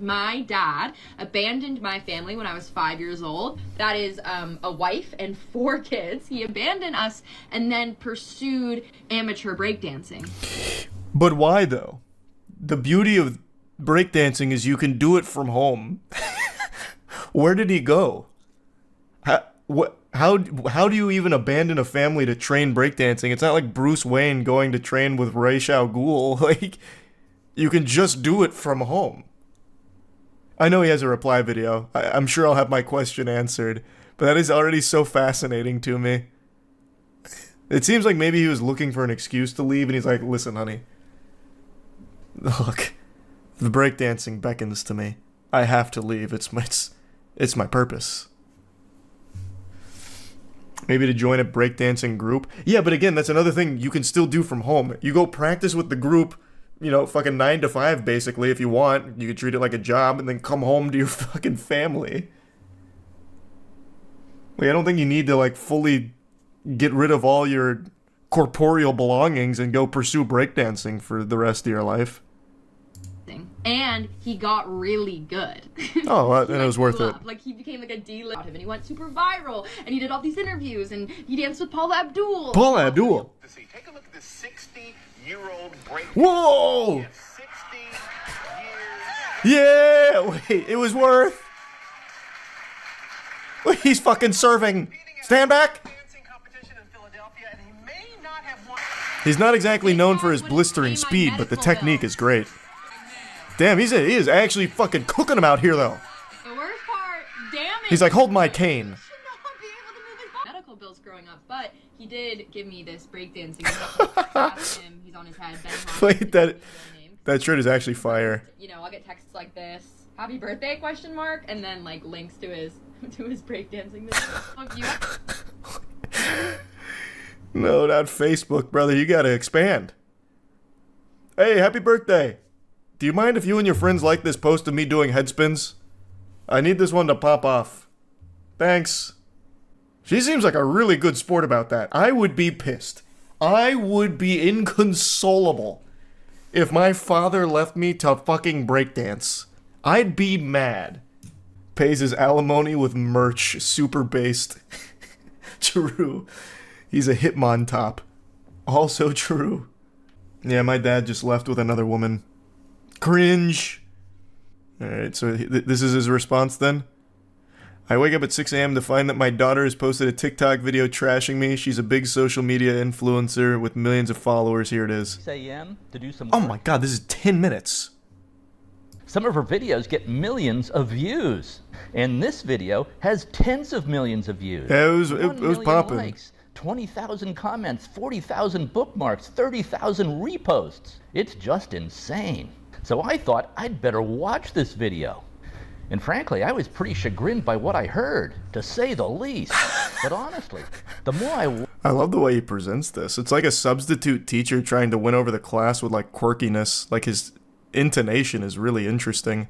My dad abandoned my family when I was 5 years old. That is a wife and 4 kids. He abandoned us and then pursued amateur breakdancing. But why, though? The beauty of breakdancing is you can do it from home. Where did he go? How do you even abandon a family to train breakdancing? It's not like Bruce Wayne going to train with Ra's al Ghul. Like, you can just do it from home. I know he has a reply video. I'm sure I'll have my question answered, but that is already so fascinating to me. It seems like maybe he was looking for an excuse to leave, and he's like, listen, honey. Look, the breakdancing beckons to me. I have to leave. It's my purpose. Maybe to join a breakdancing group. Yeah, but again, that's another thing you can still do from home. You go practice with the group, you know, fucking 9 to 5, basically, if you want. You could treat it like a job and then come home to your fucking family. Like, I don't think you need to, like, fully get rid of all your corporeal belongings and go pursue breakdancing for the rest of your life. And he got really good. Oh, well, and it was worth it. Like, he became like a D-list, and he went super viral, and he did all these interviews, and he danced with Paula Abdul. Paula Abdul. Take a look at this 60-year-old break. Whoa! 60 years. Yeah! Wait, it was worth. Wait, he's fucking serving. Stand back. He's not exactly known for his blistering speed, but the technique is great. Damn, he is actually fucking cooking him out here, though. The worst part, damn it. He's like, hold my cane. Should not be able to move his medical bills growing up, but he did give me this breakdancing. He's on his head. Wait, that shirt is actually fire. You know, I'll get texts like this, "Happy birthday?" question mark, and then like links to his breakdancing video. No, not Facebook, brother. You gotta expand. Hey, happy birthday. Do you mind if you and your friends like this post of me doing head spins? I need this one to pop off. Thanks. She seems like a really good sport about that. I would be pissed. I would be inconsolable if my father left me to fucking breakdance. I'd be mad. Pays his alimony with merch, super based. True. He's a Hitmon top. Also true. Yeah, my dad just left with another woman. Cringe. Alright, so this is his response then. I wake up at 6 a.m. to find that my daughter has posted a TikTok video trashing me. She's a big social media influencer with millions of followers. Here it is. 6 a.m. to do some Oh my god, this is 10 minutes. Some of her videos get millions of views. And this video has tens of millions of views. Yeah, it 1 was million popping. Likes, 20,000 comments, 40,000 bookmarks, 30,000 reposts. It's just insane. So I thought I'd better watch this video. And frankly, I was pretty chagrined by what I heard, to say the least. But honestly, the more I love the way he presents this. It's like a substitute teacher trying to win over the class with like quirkiness. Like his intonation is really interesting.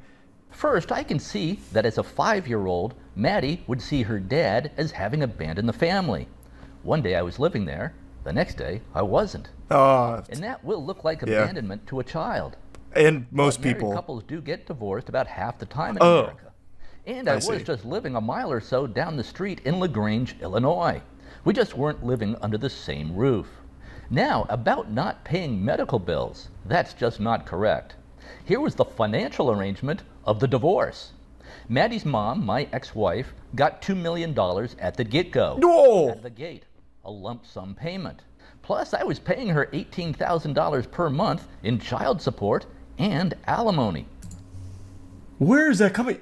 First, I can see that as a 5-year-old, Maddie would see her dad as having abandoned the family. One day I was living there, the next day I wasn't. And that will look like abandonment to a child. And most married people. Couples do get divorced about half the time in America. And I was see. just living a mile or so down the street in LaGrange, Illinois. We just weren't living under the same roof. Now, about not paying medical bills, that's just not correct. Here was the financial arrangement of the divorce. Maddie's mom, my ex-wife, got $2 million at the get-go. No! At the gate, a lump sum payment. Plus, I was paying her $18,000 per month in child support and alimony. Where is that coming?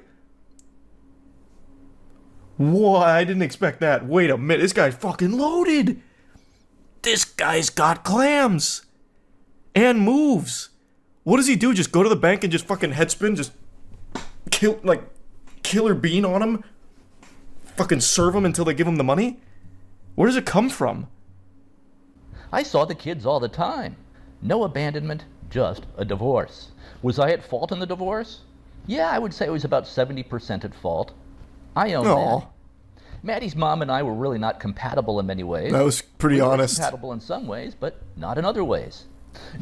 Whoa, I didn't expect that. Wait a minute, this guy's fucking loaded. This guy's got clams. And moves. What does he do? Just go to the bank and just fucking headspin? Just killer bean on him? Fucking serve him until they give him the money? Where does it come from? I saw the kids all the time. No abandonment, just a divorce. Was I at fault in the divorce? Yeah, I would say I was about 70% at fault. I own that. Maddie's mom and I were really not compatible in many ways. That was pretty honest. Compatible in some ways, but not in other ways.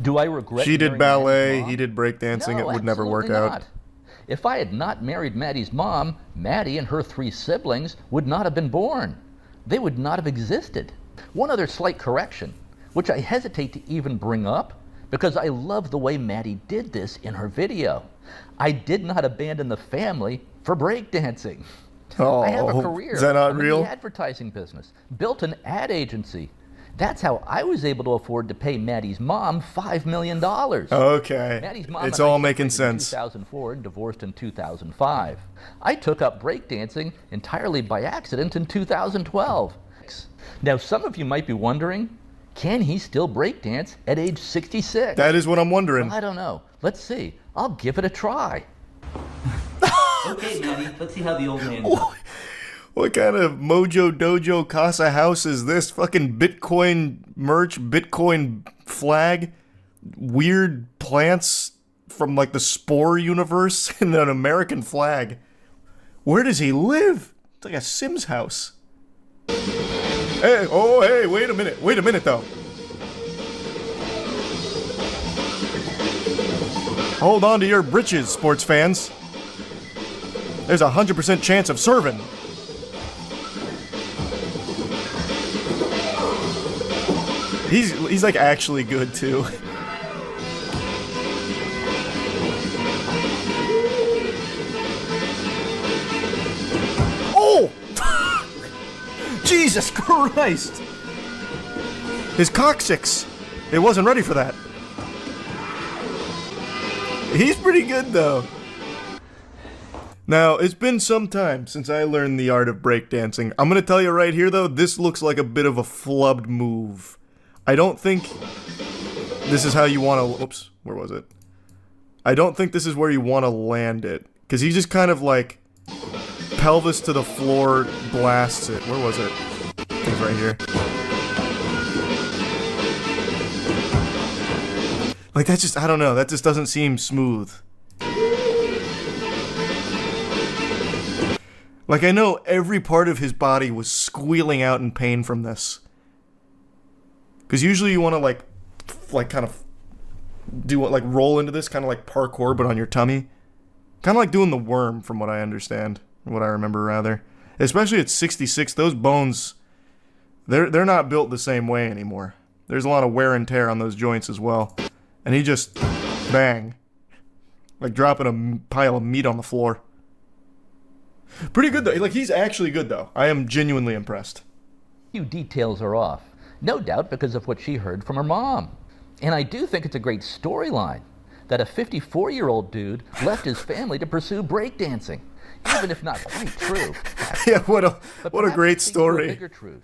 Do I regret? She did ballet, he did breakdancing. No, it would never work out. not. If I had not married Maddie's mom, Maddie and her 3 siblings would not have been born. They would not have existed. One other slight correction, which I hesitate to even bring up because I love the way Maddie did this in her video. I did not abandon the family for breakdancing. Oh, I have a career. is that not I'm real? in the advertising business, built an ad agency. That's how I was able to afford to pay Maddie's mom $5 million. Okay. Maddie's mom It's and I all making separated in sense. 2004 and divorced in 2005. I took up breakdancing entirely by accident in 2012. Now, some of you might be wondering, can he still breakdance at age 66? That is what I'm wondering. I don't know. Let's see. I'll give it a try. Okay, Maddie, let's see how the old man does. What kind of Mojo Dojo Casa house is this? Fucking Bitcoin merch, Bitcoin flag, weird plants from like the Spore universe, and an American flag. Where does he live? It's like a Sims house. Hey, oh, hey, wait a minute though. Hold on to your britches, sports fans. There's a 100% chance of serving. He's like actually good too. Oh! Jesus Christ! His coccyx. It wasn't ready for that. He's pretty good though. Now, it's been some time since I learned the art of breakdancing. I'm gonna tell you right here though, this looks like a bit of a flubbed move. I don't think this is how you want to... Oops, where was it? I don't think this is where you want to land it. Because he just kind of like... pelvis to the floor blasts it. Where was it? I think it's right here. Like that just... I don't know. That just doesn't seem smooth. Like I know every part of his body was squealing out in pain from this. Because usually you want to like kind of do what, like roll into this, kind of like parkour, but on your tummy. Kind of like doing the worm, from what I understand, what I remember rather. Especially at 66, those bones, they're not built the same way anymore. There's a lot of wear and tear on those joints as well. And he just, bang, like dropping a pile of meat on the floor. Pretty good though. Like he's actually good though. I am genuinely impressed. Few details are off. No doubt because of what she heard from her mom. And I do think it's a great storyline that a 54-year-old dude left his family to pursue breakdancing, even if not quite true. Yeah, what a great story. A bigger truth,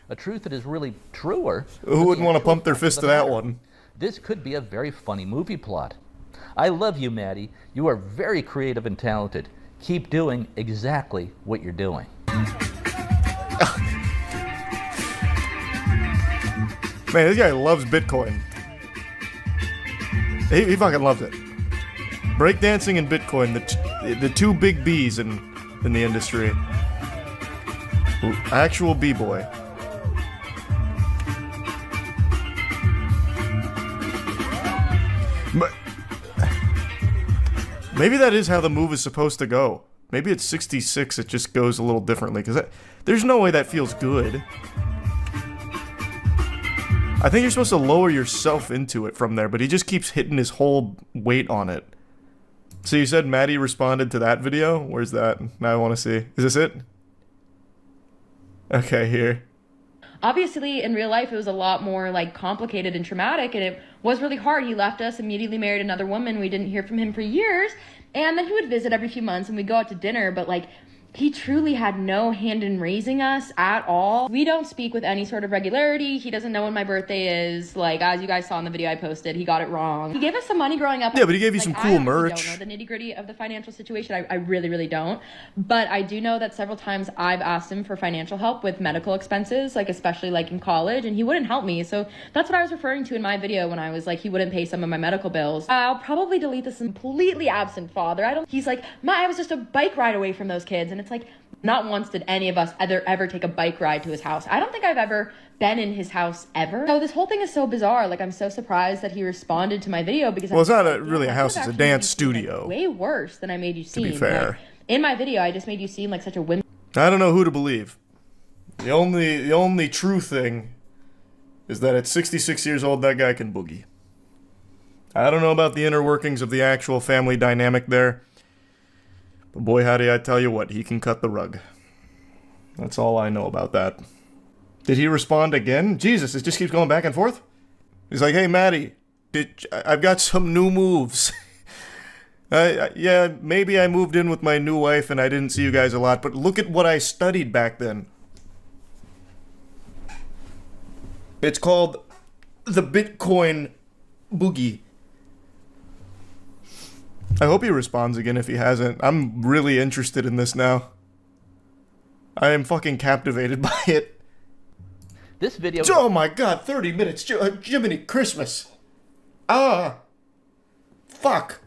a truth that is really truer. Who wouldn't want to pump their fist to that one? This could be a very funny movie plot. I love you, Maddie. You are very creative and talented. Keep doing exactly what you're doing. Man, this guy loves Bitcoin. He fucking loves it. Breakdancing and Bitcoin, the two big B's in the industry. Ooh, actual B-boy. But maybe that is how the move is supposed to go. Maybe at 66 it just goes a little differently, because there's no way that feels good. I think you're supposed to lower yourself into it from there, but he just keeps hitting his whole weight on it. So you said Maddie responded to that video? Where's that? Now I want to see. Is this it? Okay, here. Obviously, in real life, it was a lot more like complicated and traumatic, and it was really hard. He left us, immediately married another woman. We didn't hear from him for years, and then he would visit every few months, and we'd go out to dinner, but like, he truly had no hand in raising us at all. We don't speak with any sort of regularity. He doesn't know when my birthday is. Like, as you guys saw in the video I posted, he got it wrong. He gave us some money growing up. Yeah, but he gave you like, some cool I merch. don't know the nitty-gritty of the financial situation. I really, really don't. But I do know that several times I've asked him for financial help with medical expenses, like especially like in college, and he wouldn't help me. So that's what I was referring to in my video when I was like, he wouldn't pay some of my medical bills. I'll probably delete this completely absent father. He's like, I was just a bike ride away from those kids. And it's like, Not once did any of us ever take a bike ride to his house. I don't think I've ever been in his house ever. So this whole thing is so bizarre. Like, I'm so surprised that he responded to my video because Well, it's not really a house, it's a dance studio. Way worse than I made you seem. To be fair. Like, in my video, I just made you seem like such a wimp. I don't know who to believe. The only true thing is that at 66 years old, that guy can boogie. I don't know about the inner workings of the actual family dynamic there. But boy, howdy, I tell you what, he can cut the rug. That's all I know about that. Did he respond again? Jesus, it just keeps going back and forth? He's like, hey, Maddie, I've got some new moves. Yeah, maybe I moved in with my new wife and I didn't see you guys a lot, but look at what I studied back then. It's called the Bitcoin Boogie. I hope he responds again if he hasn't. I'm really interested in this now. I am fucking captivated by it. This video... Oh my god, 30 minutes. Jiminy Christmas. Fuck.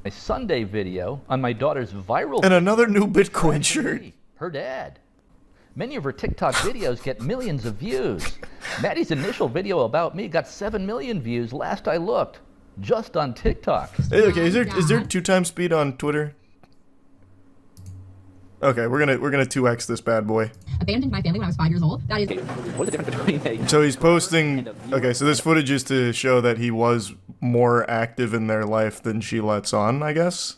A Sunday video on my daughter's viral... And another new Bitcoin shirt. Her dad. Many of her TikTok videos get millions of views. Maddie's initial video about me got 7 million views last I looked. Just on TikTok. Hey, okay, is there 2x speed on Twitter? Okay, we're gonna 2x this bad boy. Abandoned my family when I was 5 years old. That is. What's the difference between a... So he's posting. Okay, so this footage is to show that he was more active in their life than she lets on, I guess.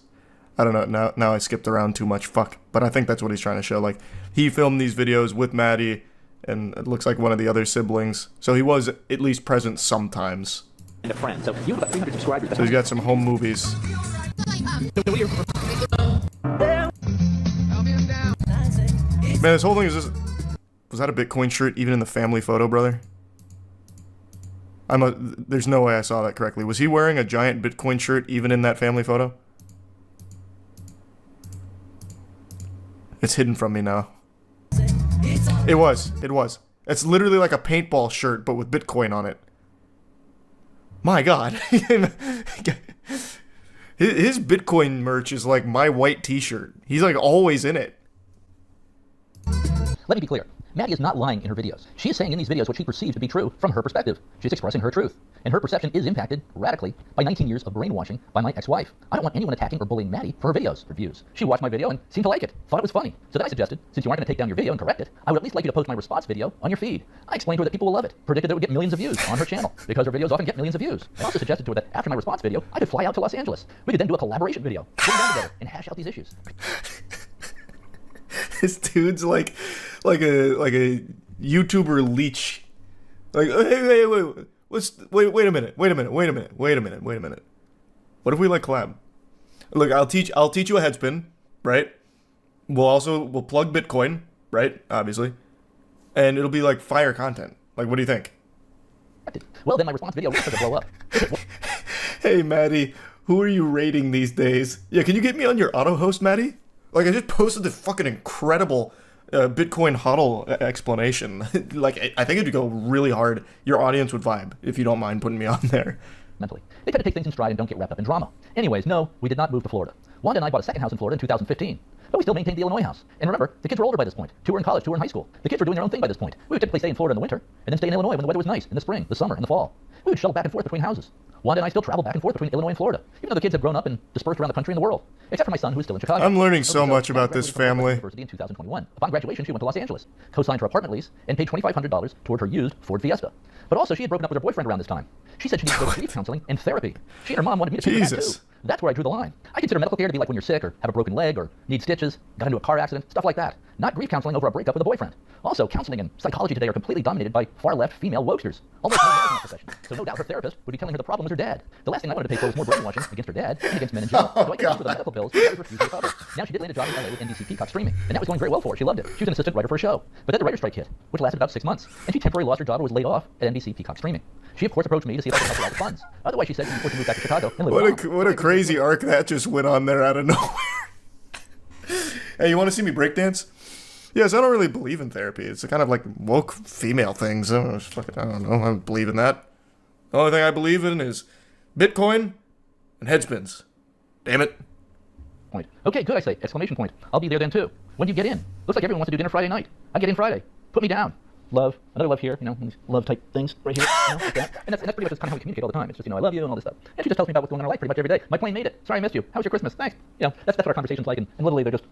I don't know. Now I skipped around too much. Fuck. But I think that's what he's trying to show. Like, he filmed these videos with Maddie, and it looks like one of the other siblings. So he was at least present sometimes. And a friend. So you have about 300 subscribers. So he's got some home movies. Man, this whole thing is just... Was that a Bitcoin shirt even in the family photo, brother? There's no way I saw that correctly. Was he wearing a giant Bitcoin shirt even in that family photo? It's hidden from me now. It was. It's literally like a paintball shirt, but with Bitcoin on it. My god. His Bitcoin merch is like my white t-shirt. He's like always in it. Let me be clear. Maddie is not lying in her videos. She is saying in these videos what she perceives to be true from her perspective. She's expressing her truth. And her perception is impacted radically by 19 years of brainwashing by my ex-wife. I don't want anyone attacking or bullying Maddie for her videos or views. She watched my video and seemed to like it, thought it was funny. So then I suggested, since you aren't going to take down your video and correct it, I would at least like you to post my response video on your feed. I explained to her that people will love it, predicted that it would get millions of views on her channel, because her videos often get millions of views. I also suggested to her that after my response video, I could fly out to Los Angeles. We could then do a collaboration video, sit down together, and hash out these issues. This dude's like a YouTuber leech. Like, hey, wait a minute. What if we like collab? Look, I'll teach you a headspin, right? We'll plug Bitcoin, right? Obviously. And it'll be like fire content. Like, what do you think? Well, then my response video will start to blow up. Hey, Maddie, who are you rating these days? Yeah, can you get me on your auto host, Maddie? Like, I just posted the fucking incredible Bitcoin HODL explanation. Like, I think it'd go really hard. Your audience would vibe if you don't mind putting me on there. Mentally. They try to take things in stride and don't get wrapped up in drama. Anyways, no, we did not move to Florida. Wanda and I bought a second house in Florida in 2015. But we still maintained the Illinois house. And remember, the kids were older by this point. 2 were in college, 2 were in high school. The kids were doing their own thing by this point. We would typically stay in Florida in the winter, and then stay in Illinois when the weather was nice, in the spring, the summer, and the fall. We would shuttle back and forth between houses. Wanda and I still travel back and forth between Illinois and Florida, even though the kids have grown up and dispersed around the country and the world. Except for my son, who is still in Chicago. I'm learning so much about this family. University in 2021. Upon graduation, she went to Los Angeles, co-signed her apartment lease, and paid $2,500 toward her used Ford Fiesta. But also, she had broken up with her boyfriend around this time. She said she needed to go to grief counseling and therapy. She and her mom wanted me to pay for that too. That's where I drew the line. I consider medical care to be like when you're sick or have a broken leg or need stitches, got into a car accident, stuff like that. Not grief counseling over a breakup with a boyfriend. Also, counseling and psychology today are completely dominated by far-left female wokesters. Almost no males in that profession. So no doubt her therapist would be telling her the problem was her dad. The last thing I wanted to pay for was more brainwashing against her dad and against men in general. So I gave her the medical bills and refused to recover. Now she did land a job in LA with NBC Peacock streaming, and that was going very well for her. She loved it. She was an assistant writer for a show. But then the writer's strike hit, which lasted about 6 months, and she temporarily lost her job or was laid off at NBC Peacock streaming. She, of course, approached me to see if I could help her out with funds. Otherwise, she said she was forced to move back to Chicago and live with What a crazy arc that just went on there out of nowhere. Hey, you want to see me breakdance? Yes, I don't really believe in therapy. It's a kind of like woke female things. I don't know. I don't believe in that. The only thing I believe in is Bitcoin and headspins. Damn it. point. Okay, good, I say, exclamation point. I'll be there then too. When do you get in? Looks like everyone wants to do dinner Friday night. I get in Friday. Put me down. Love, another love here, these love type things right here, like that. And that's pretty much just kind of how we communicate all the time. It's just, I love you and all this stuff. And she just tells me about what's going on in her life pretty much every day. My plane made it. Sorry I missed you. How was your Christmas? Thanks. That's what our conversation's like, and literally they're just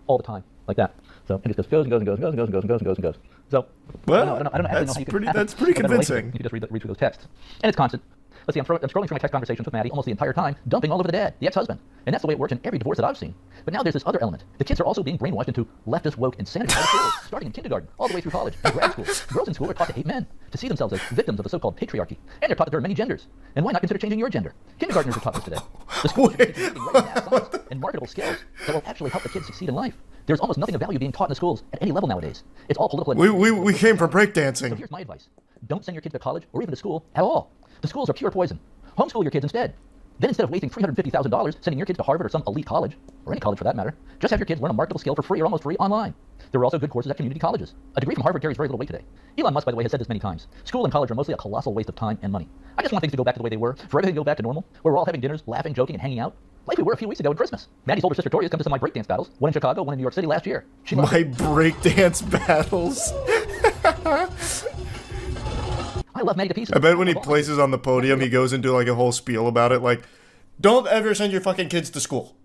all the time, like that. So it just goes and goes and goes and goes and goes and goes and goes and goes and goes. So, Well, I don't know how you can that's pretty convincing. You can just read through those texts. And it's constant. Let's see, I'm scrolling through my text conversations with Maddie almost the entire time, dumping all over the dad, the ex-husband. And that's the way it works in every divorce that I've seen. But now there's this other element. The kids are also being brainwashed into leftist woke insanity by the schools, starting in kindergarten, all the way through college and grad school. Girls in school are taught to hate men, to see themselves as victims of the so-called patriarchy. And they're taught that there are many genders. And why not consider changing your gender? Kindergartners are taught this today. The schools are teaching math, science, and marketable skills that will actually help the kids succeed in life. There's almost nothing of value being taught in the schools at any level nowadays. It's all political. We came from So breakdancing. here's my advice. Don't send your kids to college or even to school at all. The schools are pure poison. Homeschool your kids instead. Then instead of wasting $350,000 sending your kids to Harvard or some elite college, or any college for that matter, just have your kids learn a marketable skill for free or almost free online. There are also good courses at community colleges. A degree from Harvard carries very little weight today. Elon Musk, by the way, has said this many times. School and college are mostly a colossal waste of time and money. I just want things to go back to the way they were, for everything to go back to normal, where we're all having dinners, laughing, joking, and hanging out, like we were a few weeks ago at Christmas. Maddie's older sister Tori's come to some of my breakdance battles, one in Chicago, one in New York City last year. She loves My it. breakdance battles. I love Maddie to pieces. I bet when he places on the podium, he goes into like a whole spiel about it, like, don't ever send your fucking kids to school.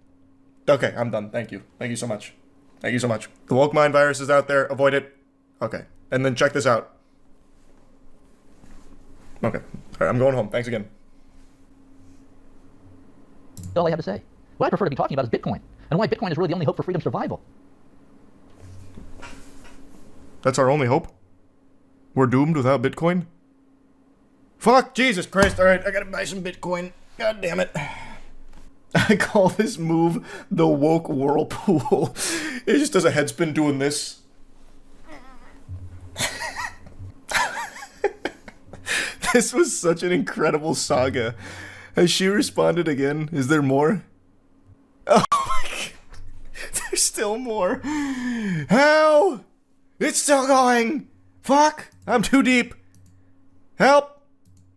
Okay, I'm done. Thank you. Thank you so much. Thank you so much. The woke mind virus is out there. Avoid it. Okay. And then check this out. Okay. All right, I'm going home. Thanks again. All I have to say. What I prefer to be talking about is Bitcoin, and why Bitcoin is really the only hope for freedom survival. That's our only hope? We're doomed without Bitcoin? Fuck, Jesus Christ. All right, I gotta buy some Bitcoin. God damn it. I call this move the woke whirlpool. It just does a headspin doing this. This was such an incredible saga. Has she responded again? Is there more? Oh my god. There's still more. How? It's still going. Fuck. I'm too deep. Help.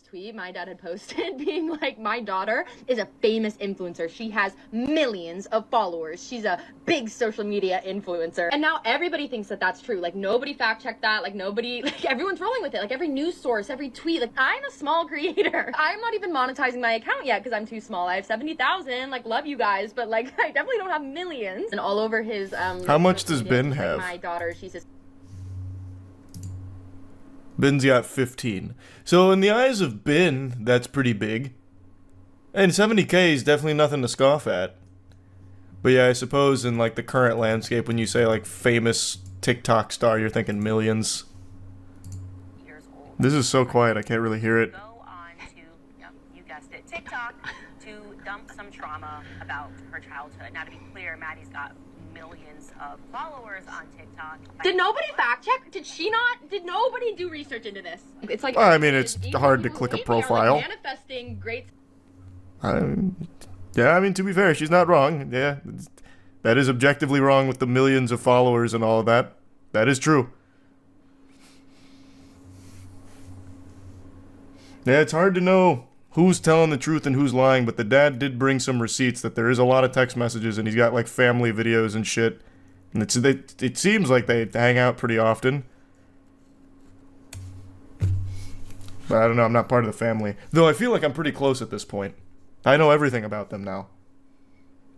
Tweet my dad had posted being like, my daughter is a famous influencer. She has millions of followers. She's a big social media influencer. And now everybody thinks that that's true. Like, nobody fact checked that. Like, nobody, like, everyone's rolling with it. Like, every news source, every tweet. Like, I'm a small creator. I'm not even monetizing my account yet because I'm too small. I have 70,000. Like, love you guys, but like, I definitely don't have millions. And all over his How much does Ben like, have? my daughter, she's just Ben's got 15. So in the eyes of Ben, that's pretty big. And 70K is definitely nothing to scoff at. But yeah, I suppose in like the current landscape, when you say like famous TikTok star, you're thinking millions. This is so quiet, I can't really hear it. Go on to, yep, you guessed it, TikTok to dump some trauma about her childhood. Now, to be clear, Maddie's got millions of followers on TikTok. Did nobody fact check? Did she not? Did nobody do research into this? It's like, Well, I mean, it's hard to people click who a hate me are, like, profile. manifesting great. Yeah, I mean, to be fair, she's not wrong. Yeah, that is objectively wrong with the millions of followers and all of that. That is true. Yeah, it's hard to know who's telling the truth and who's lying, but the dad did bring some receipts that there is a lot of text messages, and he's got like family videos and shit. And it seems like they hang out pretty often. But I don't know, I'm not part of the family. Though I feel like I'm pretty close at this point. I know everything about them now.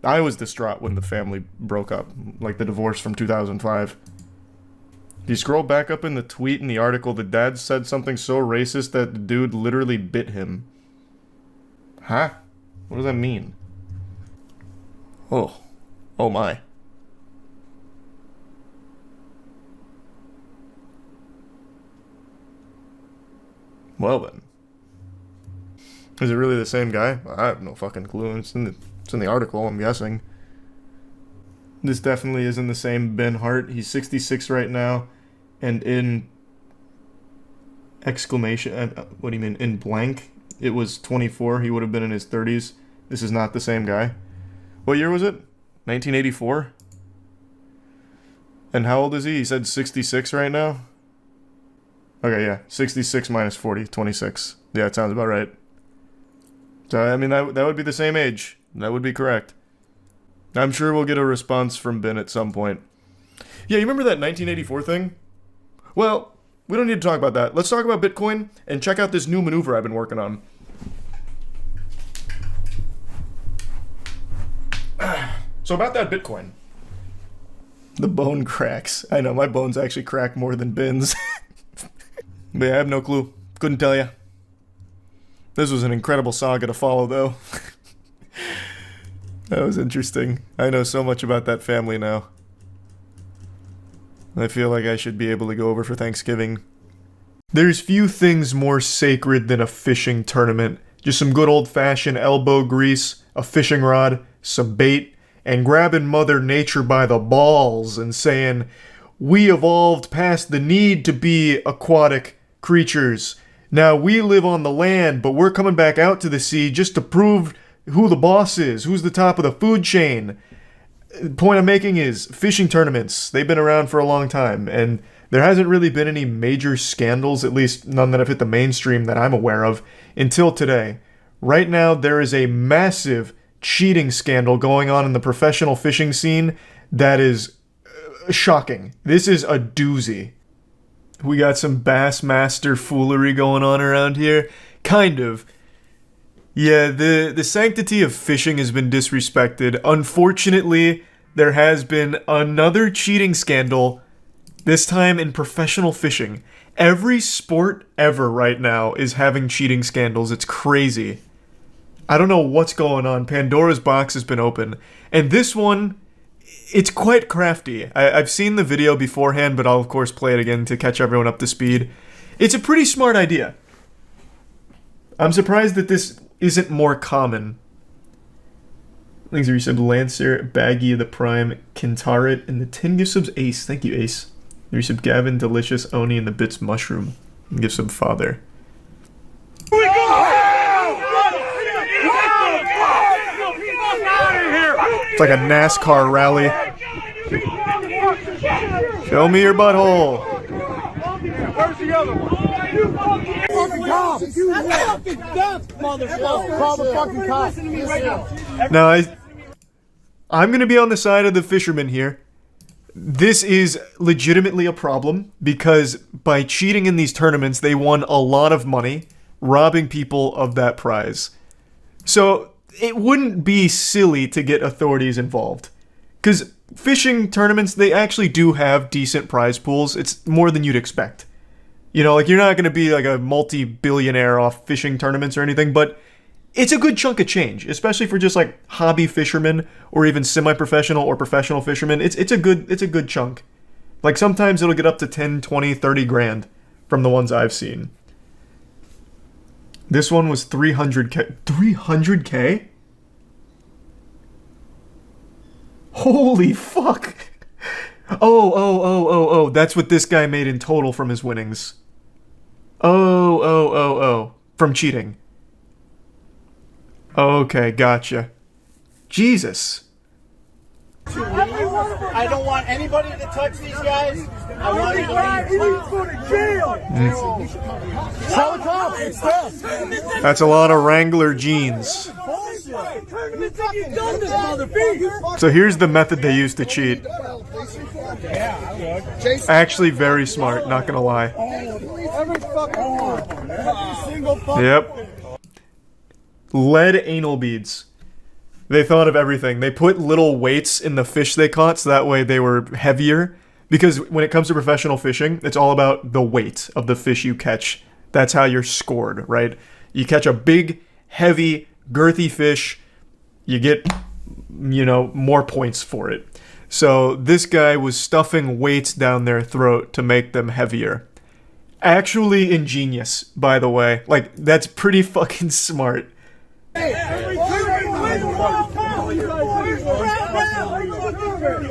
I was distraught when the family broke up, like the divorce from 2005. You scroll back up in the tweet in the article, the dad said something so racist that the dude literally bit him. Huh? What does that mean? Oh. Oh my. Well then. Is it really the same guy? I have no fucking clue. It's in the article, I'm guessing. This definitely isn't the same Ben Hart. He's 66 right now. And in exclamation, what do you mean? In blank, it was 24. He would have been in his 30s. This is not the same guy. What year was it? 1984? And how old is he? He said 66 right now? Okay, yeah. 66 minus 40, 26. Yeah, it sounds about right. So, I mean, that would be the same age. That would be correct. I'm sure we'll get a response from Ben at some point. Yeah, you remember that 1984 thing? Well, we don't need to talk about that. Let's talk about Bitcoin and check out this new maneuver I've been working on. So about that Bitcoin. The bone cracks. I know, my bones actually crack more than Ben's. But yeah, I have no clue. Couldn't tell you. This was an incredible saga to follow, though. That was interesting. I know so much about that family now. I feel like I should be able to go over for Thanksgiving. There's few things more sacred than a fishing tournament. Just some good old-fashioned elbow grease, a fishing rod, some bait, and grabbing Mother Nature by the balls and saying, "We evolved past the need to be aquatic creatures. Now we live on the land, but we're coming back out to the sea just to prove who the boss is, who's the top of the food chain." The point I'm making is fishing tournaments. They've been around for a long time, and there hasn't really been any major scandals, at least none that have hit the mainstream that I'm aware of, until today. Right now, there is a massive cheating scandal going on in the professional fishing scene that is shocking. This is a doozy. We got some Bassmaster foolery going on around here. Kind of. Yeah, the sanctity of fishing has been disrespected. Unfortunately, there has been another cheating scandal, this time in professional fishing. Every sport ever right now is having cheating scandals. It's crazy. I don't know what's going on. Pandora's box has been open. And this one, it's quite crafty. I've seen the video beforehand, but I'll of course play it again to catch everyone up to speed. It's a pretty smart idea. I'm surprised that this isn't more common. Thanks for your sub, Lancer, Baggy of the Prime, Kintarit, and the 10 gift subs Ace. Thank you, Ace. Your sub Gavin, Delicious, Oni, and the Bits Mushroom. And give sub Father. It's like a NASCAR rally. Show me your butthole. Where's the other one? Call the fucking cops. Listen to me right now. Now, I'm going to be on the side of the fishermen here. This is legitimately a problem because by cheating in these tournaments, they won a lot of money, robbing people of that prize. So it wouldn't be silly to get authorities involved. Because fishing tournaments, they actually do have decent prize pools. It's more than you'd expect. You know, like, you're not going to be like a multi-billionaire off fishing tournaments or anything, but it's a good chunk of change, especially for just like hobby fishermen or even semi-professional or professional fishermen. It's a good chunk. Like, sometimes it'll get up to 10, 20, 30 grand from the ones I've seen. This one was 300K. 300K? Holy fuck. Oh. That's what this guy made in total from his winnings. Oh. From cheating. Okay, gotcha. Jesus. I don't want anybody to touch these guys. I want you to go to jail. Tell the cops. That's a lot of Wrangler jeans. So here's the method they use to cheat. Actually very smart, not gonna lie. Yep. Lead anal beads. They thought of everything. They put little weights in the fish they caught so that way they were heavier. Because when it comes to professional fishing, it's all about the weight of the fish you catch. That's how you're scored, right? You catch a big, heavy, girthy fish, you get, more points for it. So this guy was stuffing weights down their throat to make them heavier. Actually ingenious, by the way. Like, that's pretty fucking smart.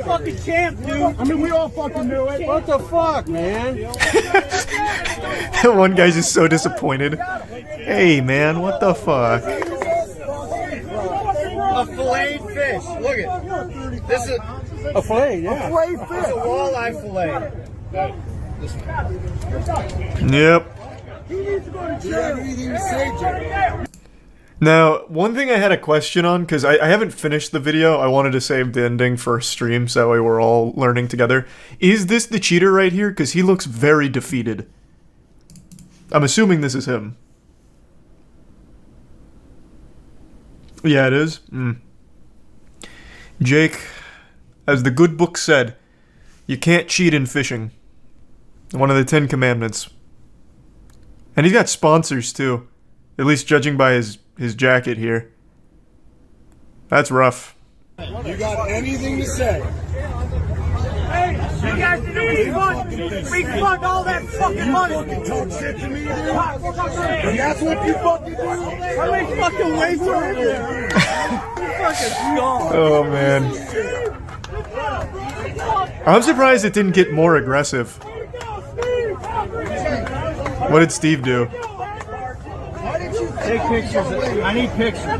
Fucking champ, dude. I mean, we all fucking knew it. What the fuck, man? One guy's just so disappointed. Hey, man, what the fuck? A filleted fish. Look at this is a fillet, yeah. A fillet fish. It's a walleye fillet. Yep. He needs to go to jail. Now, one thing I had a question on, because I haven't finished the video, I wanted to save the ending for stream, so that way we're all learning together. Is this the cheater right here? Because he looks very defeated. I'm assuming this is him. Yeah, it is. Jake, as the good book said, you can't cheat in fishing. One of the 10 Commandments. And he's got sponsors, too. At least judging by his jacket here. That's rough. You got anything to say? Hey, you guys we fuck all that fucking money. You fucking talk shit to me, dude. And that's what you fucking do? How many fucking ways are in there? You fucking gone. Oh, man. I'm surprised it didn't get more aggressive. What did Steve do? Take pictures. I need pictures. You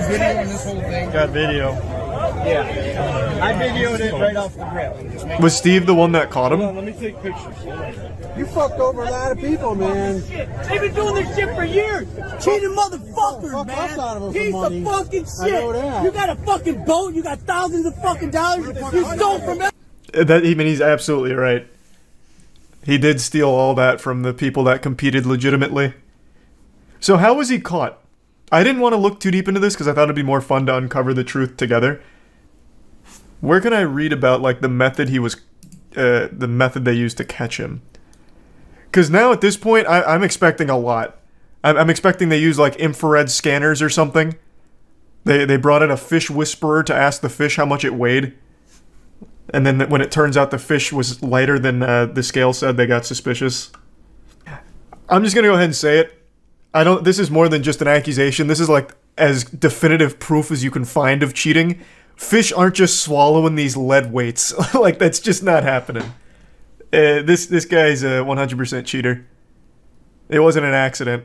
videoing this whole thing? Got video. Yeah. I videoed it right off the rip. Was Steve the one that caught him? Hold on, let me take pictures. You fucked over a lot of people, man. They've been doing this shit for years. Cheating motherfuckers, man. Piece of fucking shit. I know that. You got a fucking boat. You got thousands of fucking dollars. You stole from That, I mean, he's absolutely right. He did steal all that from the people that competed legitimately. So how was he caught? I didn't want to look too deep into this because I thought it'd be more fun to uncover the truth together. Where can I read about like the method the method they used to catch him? Because now at this point, I'm expecting a lot. I'm expecting they use like infrared scanners or something. They brought in a fish whisperer to ask the fish how much it weighed. And then when it turns out the fish was lighter than the scale said, they got suspicious. I'm just gonna go ahead and say it. This is more than just an accusation. This is like as definitive proof as you can find of cheating. Fish aren't just swallowing these lead weights. Like, that's just not happening. This guy's a 100% cheater. It wasn't an accident.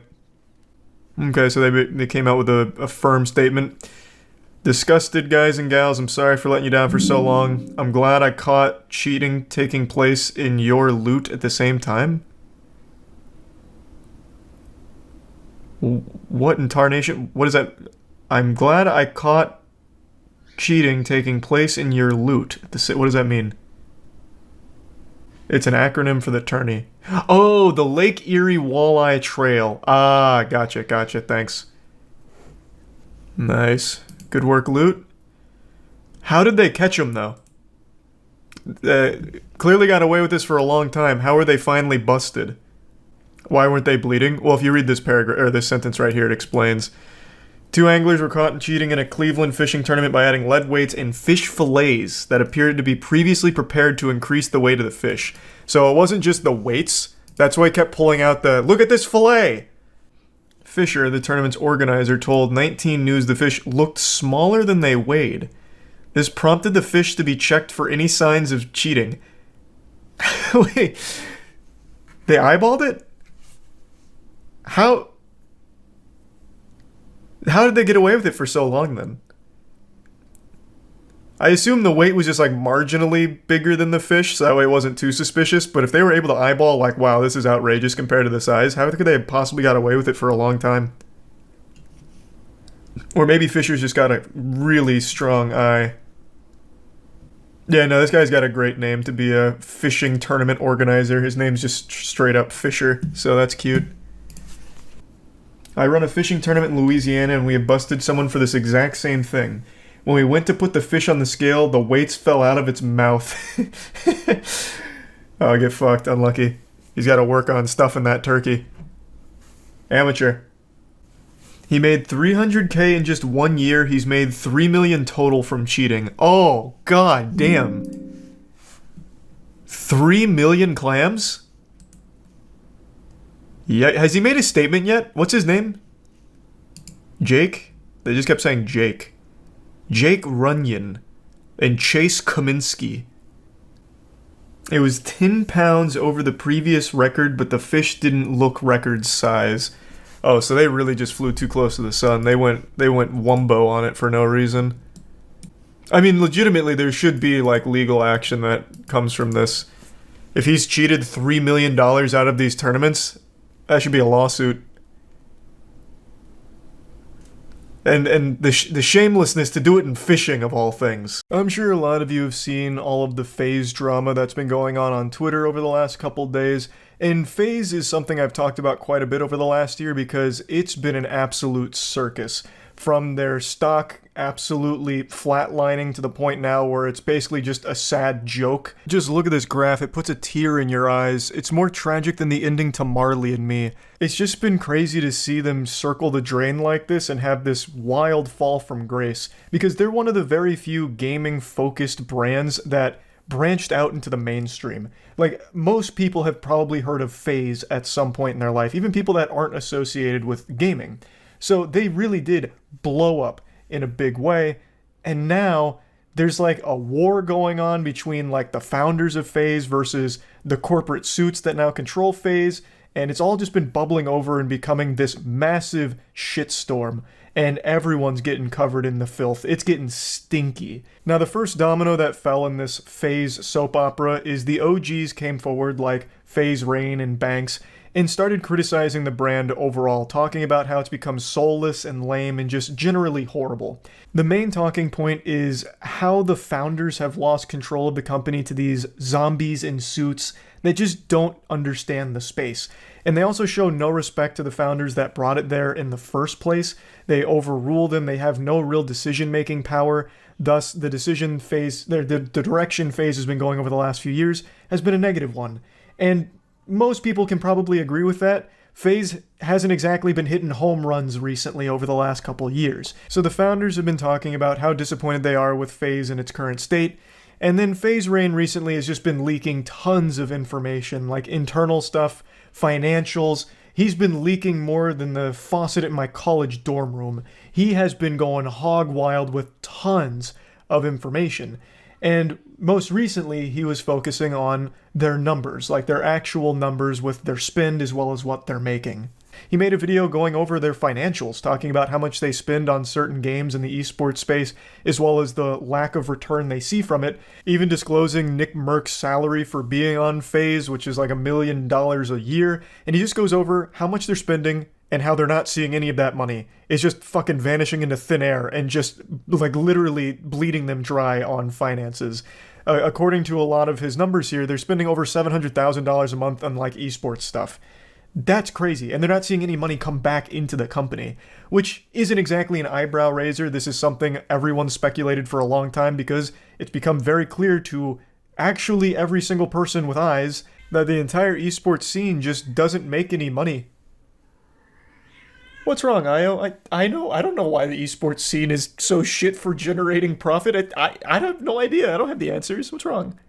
Okay, so they came out with a firm statement. Disgusted guys and gals, I'm sorry for letting you down for so long. I'm glad I caught cheating taking place in your loot at the same time. What in tarnation? What is that? I'm glad I caught cheating taking place in your loot. What does that mean? It's an acronym for the tourney. Oh, the Lake Erie Walleye Trail. Ah, gotcha, thanks. Nice. Good work, loot. How did they catch him, though? Clearly got away with this for a long time. How were they finally busted? Why weren't they bleeding? Well, if you read this paragraph or this sentence right here, it explains. 2 anglers were caught cheating in a Cleveland fishing tournament by adding lead weights in fish fillets that appeared to be previously prepared to increase the weight of the fish. So it wasn't just the weights. That's why he kept pulling out the, look at this fillet! Fisher, the tournament's organizer, told 19 News the fish looked smaller than they weighed. This prompted the fish to be checked for any signs of cheating. Wait, they eyeballed it? How did they get away with it for so long then? I assume the weight was just like marginally bigger than the fish, so that way it wasn't too suspicious, but if they were able to eyeball like, wow, this is outrageous compared to the size, how could they have possibly got away with it for a long time? Or maybe Fisher's just got a really strong eye. Yeah, no, this guy's got a great name to be a fishing tournament organizer. His name's just straight up Fisher, so that's cute. I run a fishing tournament in Louisiana and we have busted someone for this exact same thing. When we went to put the fish on the scale, the weights fell out of its mouth. Oh, get fucked. Unlucky. He's got to work on stuffing that turkey. Amateur. He made $300K in just 1 year. He's made $3 million total from cheating. Oh, god damn. 3 million clams? Yeah, has he made a statement yet? What's his name? Jake? They just kept saying Jake. Jake Runyon and Chase Kaminsky. It was 10 pounds over the previous record, but the fish didn't look record size. Oh, so they really just flew too close to the sun. They went wumbo on it for no reason. I mean, legitimately, there should be like legal action that comes from this. If he's cheated $3 million out of these tournaments, that should be a lawsuit. And the shamelessness to do it in fishing, of all things. I'm sure a lot of you have seen all of the FaZe drama that's been going on Twitter over the last couple days. And FaZe is something I've talked about quite a bit over the last year because it's been an absolute circus. From their stock absolutely flatlining to the point now where it's basically just a sad joke. Just look at this graph, it puts a tear in your eyes. It's more tragic than the ending to Marley and Me. It's just been crazy to see them circle the drain like this and have this wild fall from grace. Because they're one of the very few gaming-focused brands that branched out into the mainstream. Like, most people have probably heard of FaZe at some point in their life, even people that aren't associated with gaming. So they really did blow up in a big way, and now there's like a war going on between like the founders of FaZe versus the corporate suits that now control FaZe, and it's all just been bubbling over and becoming this massive shitstorm, and everyone's getting covered in the filth. It's getting stinky. Now, the first domino that fell in this FaZe soap opera is the OGs came forward like FaZe Rain and Banks and started criticizing the brand overall, talking about how it's become soulless and lame and just generally horrible. The main talking point is how the founders have lost control of the company to these zombies in suits that just don't understand the space. And they also show no respect to the founders that brought it there in the first place. They overrule them, they have no real decision-making power. Thus, the direction FaZe has been going over the last few years has been a negative one. And most people can probably agree with that. FaZe hasn't exactly been hitting home runs recently over the last couple years. So the founders have been talking about how disappointed they are with FaZe in its current state. And then FaZe Rain recently has just been leaking tons of information, like internal stuff, financials. He's been leaking more than the faucet at my college dorm room. He has been going hog wild with tons of information. And most recently, he was focusing on their numbers, like their actual numbers with their spend as well as what they're making. He made a video going over their financials, talking about how much they spend on certain games in the esports space, as well as the lack of return they see from it, even disclosing Nick Merck's salary for being on FaZe, which is like $1 million a year, and he just goes over how much they're spending and how they're not seeing any of that money. It's just fucking vanishing into thin air and just like literally bleeding them dry on finances. According to a lot of his numbers here, they're spending over $700,000 a month on like esports stuff. That's crazy, and they're not seeing any money come back into the company, which isn't exactly an eyebrow raiser. This is something everyone speculated for a long time because it's become very clear to actually every single person with eyes that the entire esports scene just doesn't make any money. What's wrong, Io? I don't know why the esports scene is so shit for generating profit. I have no idea. I don't have the answers. What's wrong?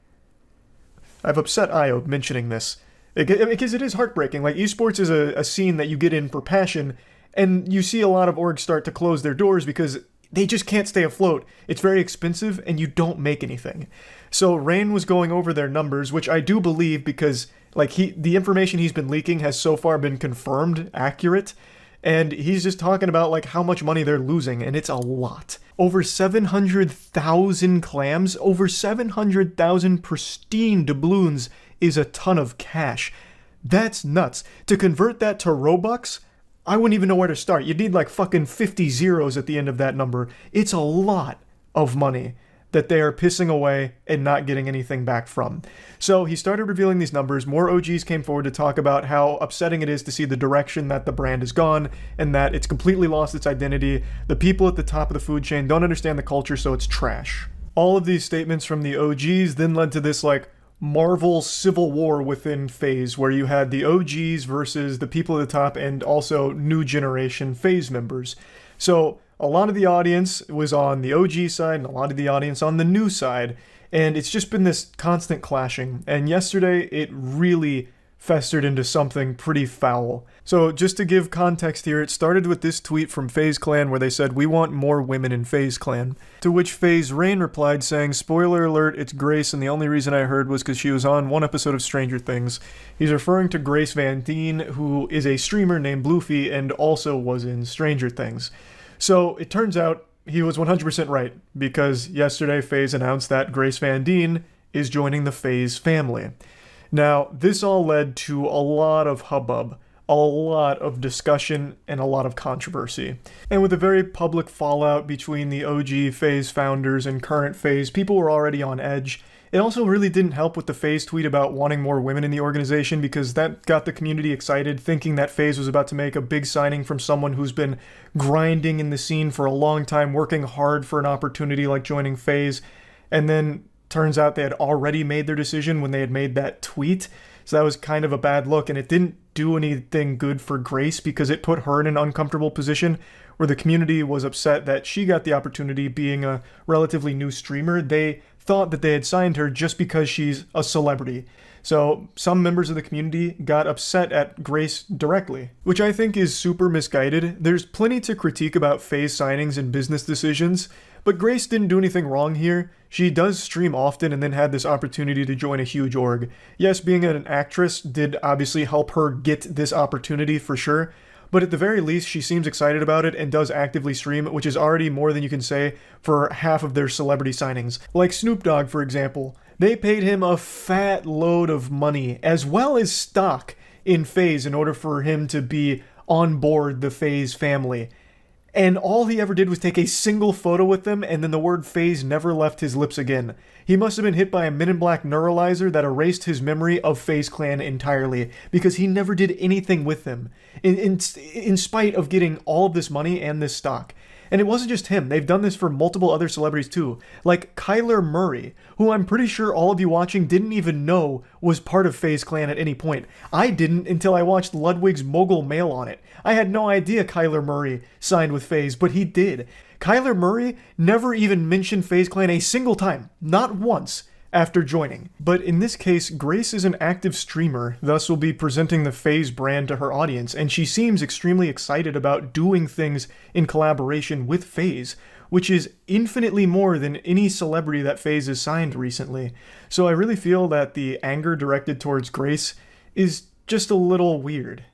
I've upset Io mentioning this. Because it is heartbreaking. Like, esports is a scene that you get in for passion, and you see a lot of orgs start to close their doors because they just can't stay afloat. It's very expensive, and you don't make anything. So Rain was going over their numbers, which I do believe because like the information he's been leaking has so far been confirmed accurate. And he's just talking about like how much money they're losing, and it's a lot. Over 700,000 clams, over 700,000 pristine doubloons is a ton of cash. That's nuts. To convert that to Robux, I wouldn't even know where to start. You'd need like fucking 50 zeros at the end of that number. It's a lot of money that they are pissing away and not getting anything back from. So he started revealing these numbers. More OGs came forward to talk about how upsetting it is to see the direction that the brand has gone and that it's completely lost its identity. The people at the top of the food chain don't understand the culture, so it's trash. All of these statements from the OGs then led to this like Marvel civil war within FaZe, where you had the OGs versus the people at the top and also new generation FaZe members. So a lot of the audience was on the OG side and a lot of the audience on the new side, and it's just been this constant clashing. And yesterday, it really festered into something pretty foul. So just to give context here, it started with this tweet from FaZe Clan where they said, "We want more women in FaZe Clan." To which FaZe Rain replied saying, "Spoiler alert, it's Grace, and the only reason I heard was because she was on one episode of Stranger Things." He's referring to Grace Van Dien, who is a streamer named Bluefy and also was in Stranger Things. So it turns out he was 100% right, because yesterday FaZe announced that Grace Van Dien is joining the FaZe family. Now, this all led to a lot of hubbub a lot of discussion and a lot of controversy. And with a very public fallout between the OG FaZe founders and current FaZe, people were already on edge. It also really didn't help with the FaZe tweet about wanting more women in the organization, because that got the community excited, thinking that FaZe was about to make a big signing from someone who's been grinding in the scene for a long time, working hard for an opportunity like joining FaZe. And then turns out they had already made their decision when they had made that tweet. So that was kind of a bad look, and it didn't do anything good for Grace, because it put her in an uncomfortable position where the community was upset that she got the opportunity being a relatively new streamer. They thought that they had signed her just because she's a celebrity. So some members of the community got upset at Grace directly, which I think is super misguided. There's plenty to critique about FaZe signings and business decisions, but Grace didn't do anything wrong here. She does stream often and then had this opportunity to join a huge org. Yes, being an actress did obviously help her get this opportunity for sure, but at the very least, she seems excited about it and does actively stream, which is already more than you can say for half of their celebrity signings. Like Snoop Dogg, for example. They paid him a fat load of money, as well as stock, in FaZe in order for him to be on board the FaZe family. And all he ever did was take a single photo with them, and then the word FaZe never left his lips again. He must have been hit by a Men in Black neuralizer that erased his memory of FaZe Clan entirely, because he never did anything with them, in spite of getting all of this money and this stock. And it wasn't just him. They've done this for multiple other celebrities too. Like Kyler Murray, who I'm pretty sure all of you watching didn't even know was part of FaZe Clan at any point. I didn't until I watched Ludwig's Mogul Mail on it. I had no idea Kyler Murray signed with FaZe, but he did. Kyler Murray never even mentioned FaZe Clan a single time. Not once. After joining. But in this case, Grace is an active streamer, thus will be presenting the FaZe brand to her audience, and she seems extremely excited about doing things in collaboration with FaZe, which is infinitely more than any celebrity that FaZe has signed recently. So I really feel that the anger directed towards Grace is just a little weird.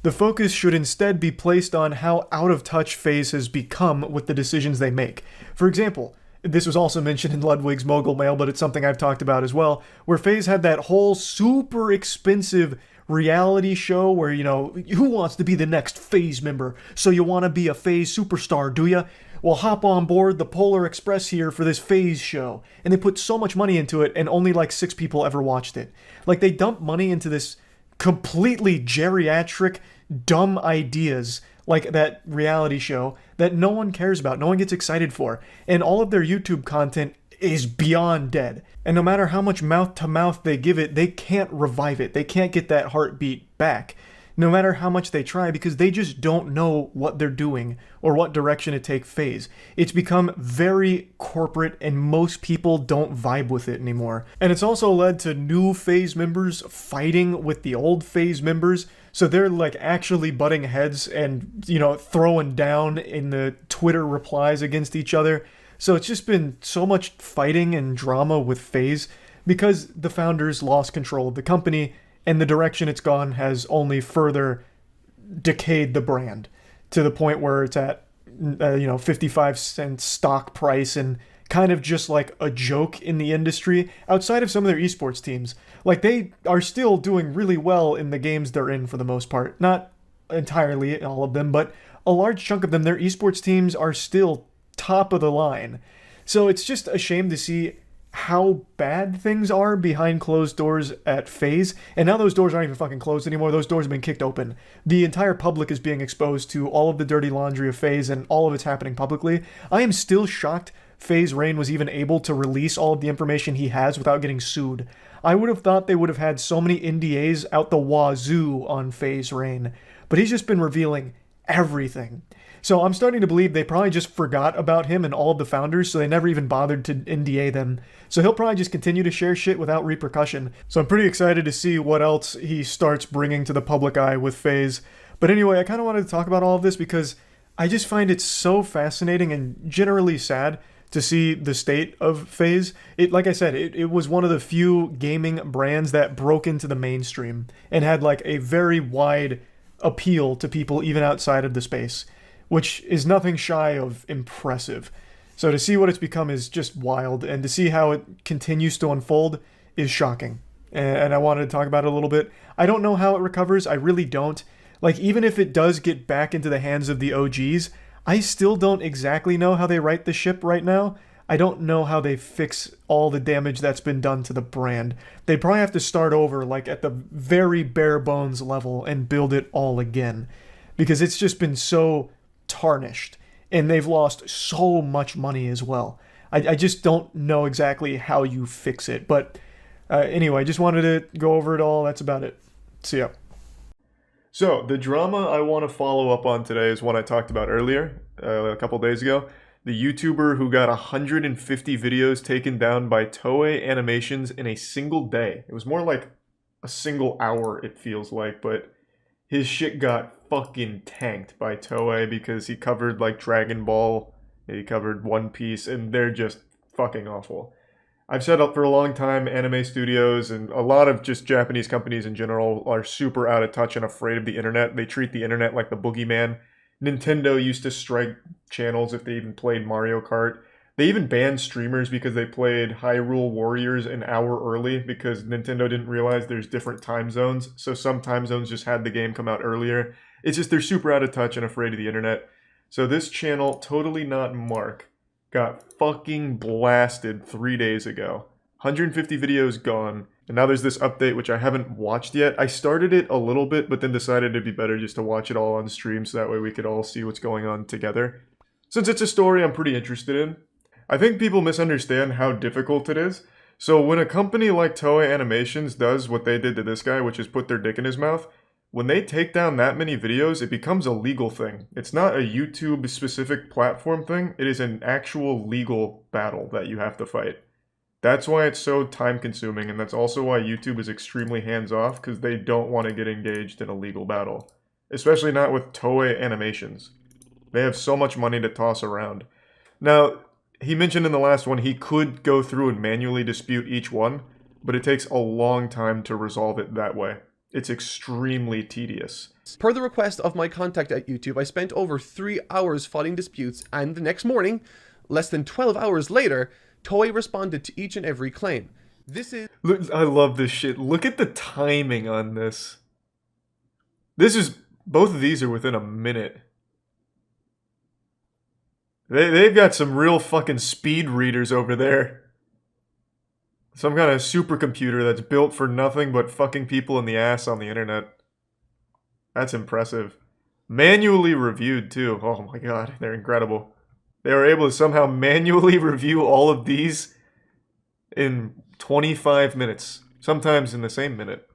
The focus should instead be placed on how out of touch FaZe has become with the decisions they make. For example, this was also mentioned in Ludwig's Mogul Mail, but it's something I've talked about as well, where FaZe had that whole super expensive reality show where, you know, who wants to be the next FaZe member? So you want to be a FaZe superstar, do ya? Well, hop on board the Polar Express here for this FaZe show. And they put so much money into it, and only like 6 people ever watched it. Like, they dumped money into this completely geriatric, dumb ideas like that reality show that no one cares about, no one gets excited for, and all of their YouTube content is beyond dead. And no matter how much mouth-to-mouth they give it, they can't revive it. They can't get that heartbeat back, no matter how much they try, because they just don't know what they're doing or what direction to take FaZe. It's become very corporate, and most people don't vibe with it anymore. And it's also led to new FaZe members fighting with the old FaZe members. So they're like actually butting heads and, you know, throwing down in the Twitter replies against each other. So it's just been so much fighting and drama with FaZe because the founders lost control of the company, and the direction it's gone has only further decayed the brand to the point where it's at, 55-cent stock price and kind of just like a joke in the industry outside of some of their esports teams. Like, they are still doing really well in the games they're in for the most part. Not entirely all of them, but a large chunk of them, their esports teams are still top of the line. So it's just a shame to see how bad things are behind closed doors at FaZe. And now those doors aren't even fucking closed anymore. Those doors have been kicked open. The entire public is being exposed to all of the dirty laundry of FaZe, and all of it's happening publicly. I am still shocked FaZe Rain was even able to release all of the information he has without getting sued. I would have thought they would have had so many NDAs out the wazoo on FaZe Rain, but he's just been revealing everything. So I'm starting to believe they probably just forgot about him and all of the founders, so they never even bothered to NDA them. So he'll probably just continue to share shit without repercussion. So I'm pretty excited to see what else he starts bringing to the public eye with FaZe. But anyway, I kind of wanted to talk about all of this because I just find it so fascinating and generally sad to see the state of FaZe. Like I said, it was one of the few gaming brands that broke into the mainstream and had like a very wide appeal to people even outside of the space, which is nothing shy of impressive. So to see what it's become is just wild, and to see how it continues to unfold is shocking. And I wanted to talk about it a little bit. I don't know how it recovers, I really don't, Like, even if it does get back into the hands of the OGs, I still don't exactly know how they right the ship right now. I don't know how they fix all the damage that's been done to the brand. They probably have to start over, like, at the very bare bones level and build it all again. Because it's just been so tarnished. And they've lost so much money as well. I just don't know exactly how you fix it. But anyway, I just wanted to go over it all. That's about it. See ya. So, the drama I want to follow up on today is one I talked about earlier, a couple days ago. The YouTuber who got 150 videos taken down by Toei Animations in a single day. It was more like a single hour, it feels like, but his shit got fucking tanked by Toei because he covered, like, Dragon Ball, he covered One Piece, and they're just fucking awful. I've said up for a long time, anime studios and a lot of just Japanese companies in general are super out of touch and afraid of the internet. They treat the internet like the boogeyman. Nintendo used to strike channels if they even played Mario Kart. They even banned streamers because they played Hyrule Warriors an hour early because Nintendo didn't realize there's different time zones. So some time zones just had the game come out earlier. It's just they're super out of touch and afraid of the internet. So this channel, Totally Not Mark, got fucking blasted 3 days ago. 150 videos gone. And now there's this update which I haven't watched yet. I started it a little bit, but then decided it'd be better just to watch it all on stream so that way we could all see what's going on together. Since it's a story I'm pretty interested in. I think people misunderstand how difficult it is. So when a company like Toei Animations does what they did to this guy, which is put their dick in his mouth, when they take down that many videos, it becomes a legal thing. It's not a YouTube-specific platform thing. It is an actual legal battle that you have to fight. That's why it's so time-consuming, and that's also why YouTube is extremely hands-off, because they don't want to get engaged in a legal battle. Especially not with Toei Animations. They have so much money to toss around. Now, he mentioned in the last one he could go through and manually dispute each one, but it takes a long time to resolve it that way. It's extremely tedious. Per the request of my contact at YouTube, I spent over 3 hours fighting disputes, and the next morning, less than 12 hours later, Toei responded to each and every claim. This is... Look, I love this shit. Look at the timing on this. This is... Both of these are within a minute. They've got some real fucking speed readers over there. Some kind of supercomputer that's built for nothing but fucking people in the ass on the internet. That's impressive. Manually reviewed, too. Oh my god, they're incredible. They were able to somehow manually review all of these in 25 minutes. Sometimes in the same minute.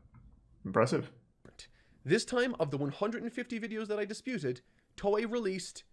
Impressive. This time, of the 150 videos that I disputed, Toei released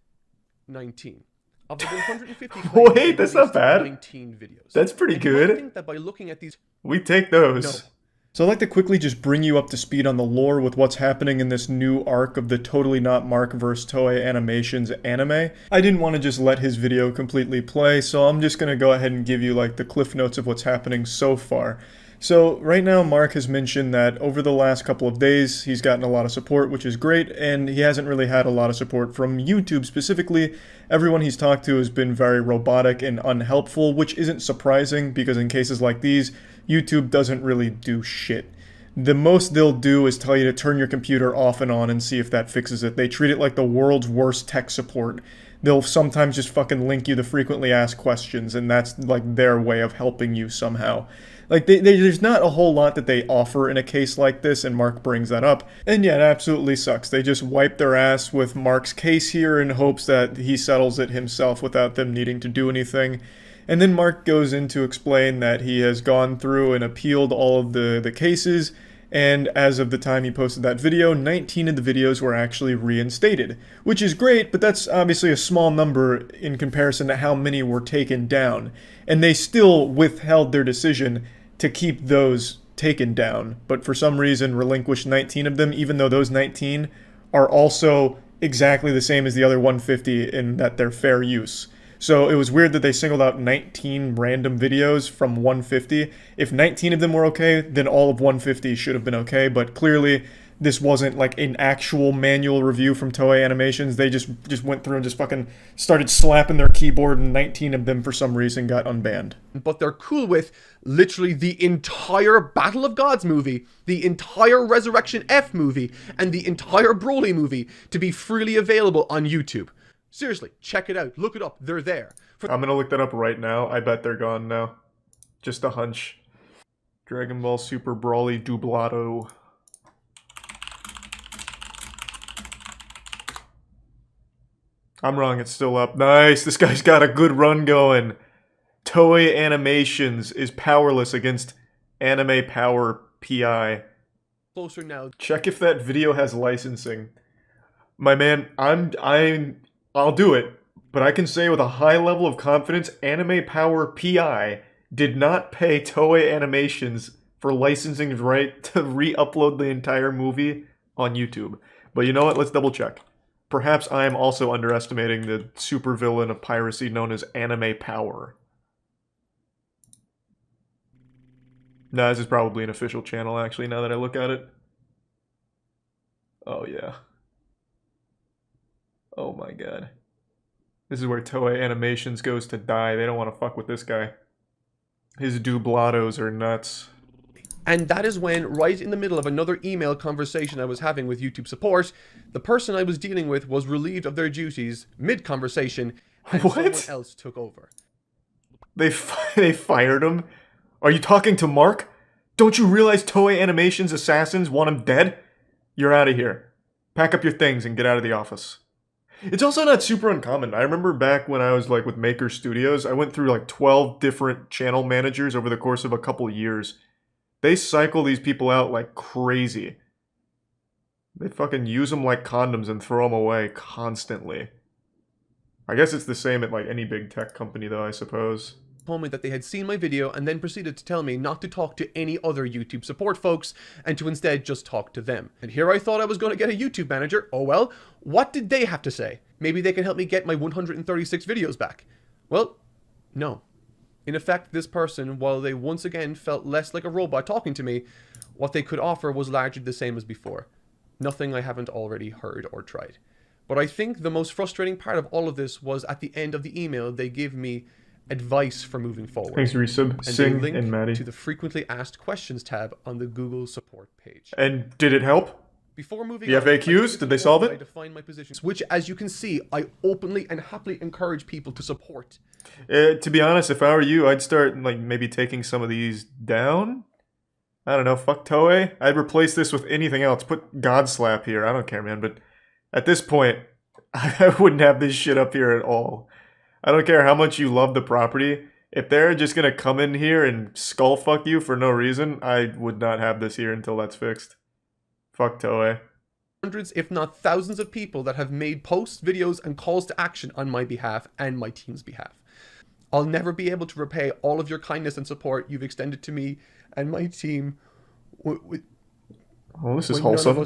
19. Of the 150 claims, wait, that's not bad. 19 videos. That's pretty and good. I think that by looking at these... We take those. No. So I'd like to quickly just bring you up to speed on the lore with what's happening in this new arc of the Totally Not Mark vs. Toei Animations anime. I didn't want to just let his video completely play, so I'm just going to go ahead and give you like the cliff notes of what's happening so far. So right now Mark has mentioned that over the last couple of days he's gotten a lot of support, which is great, and he hasn't really had a lot of support from YouTube specifically. Everyone he's talked to has been very robotic and unhelpful, which isn't surprising because in cases like these, YouTube doesn't really do shit. The most they'll do is tell you to turn your computer off and on and see if that fixes it. They treat it like the world's worst tech support. They'll sometimes just fucking link you to frequently asked questions, and that's like their way of helping you somehow. Like, there's not a whole lot that they offer in a case like this, and Mark brings that up. And yeah, it absolutely sucks. They just wipe their ass with Mark's case here in hopes that he settles it himself without them needing to do anything. And then Mark goes in to explain that he has gone through and appealed all of the cases, and as of the time he posted that video, 19 of the videos were actually reinstated. Which is great, but that's obviously a small number in comparison to how many were taken down. And they still withheld their decision to keep those taken down, but for some reason relinquished 19 of them, even though those 19 are also exactly the same as the other 150 in that they're fair use. So it was weird that they singled out 19 random videos from 150. If 19 of them were okay, then all of 150 should have been okay, but clearly this wasn't like an actual manual review from Toei Animations. They just went through and just fucking started slapping their keyboard, and 19 of them for some reason got unbanned. But they're cool with literally the entire Battle of Gods movie, the entire Resurrection F movie, and the entire Broly movie to be freely available on YouTube. Seriously, check it out. Look it up. They're there. I'm gonna look that up right now. I bet they're gone now. Just a hunch. Dragon Ball Super Brawly Dublado. I'm wrong, it's still up. Nice, this guy's got a good run going. Toei Animations is powerless against Anime Power PI. Closer now. Check if that video has licensing. My man, I'll do it, but I can say with a high level of confidence, Anime Power PI did not pay Toei Animations for licensing right to re-upload the entire movie on YouTube. But you know what? Let's double check. Perhaps I am also underestimating the supervillain of piracy known as Anime Power. Nah, this is probably an official channel, actually, now that I look at it. Oh, yeah. Oh my god. This is where Toei Animations goes to die. They don't want to fuck with this guy. His dublados are nuts. And that is when, right in the middle of another email conversation I was having with YouTube support, the person I was dealing with was relieved of their duties mid-conversation, and someone else took over. They fired him? Are you talking to Mark? Don't you realize Toei Animations assassins want him dead? You're out of here. Pack up your things and get out of the office. It's also not super uncommon. I remember back when I was like with Maker Studios, I went through like 12 different channel managers over the course of a couple years. They cycle these people out like crazy. They fucking use them like condoms and throw them away constantly. I guess it's the same at like any big tech company though, I suppose. Told me that they had seen my video and then proceeded to tell me not to talk to any other YouTube support folks and to instead just talk to them. And here I thought I was going to get a YouTube manager. Oh well, what did they have to say? Maybe they can help me get my 136 videos back. Well, no. In effect, this person, while they once again felt less like a robot talking to me, what they could offer was largely the same as before. Nothing I haven't already heard or tried. But I think the most frustrating part of all of this was at the end of the email, they give me advice for moving forward. Thanks, Resub, Sing, and Maddie. To the frequently asked questions tab on the Google support page. And did it help? Before moving the FAQs, did they solve it? I define my positions, which, as you can see, I openly and happily encourage people to support. To be honest, if I were you, I'd start like maybe taking some of these down. I don't know, fuck Toei. I'd replace this with anything else. Put Godslap here. I don't care, man. But at this point, I wouldn't have this shit up here at all. I don't care how much you love the property. If they're just gonna come in here and skull fuck you for no reason, I would not have this here until that's fixed. Fuck Toei. Hundreds, if not thousands of people that have made posts, videos, and calls to action on my behalf and my team's behalf. I'll never be able to repay all of your kindness and support you've extended to me and my team. Oh, this is wholesome.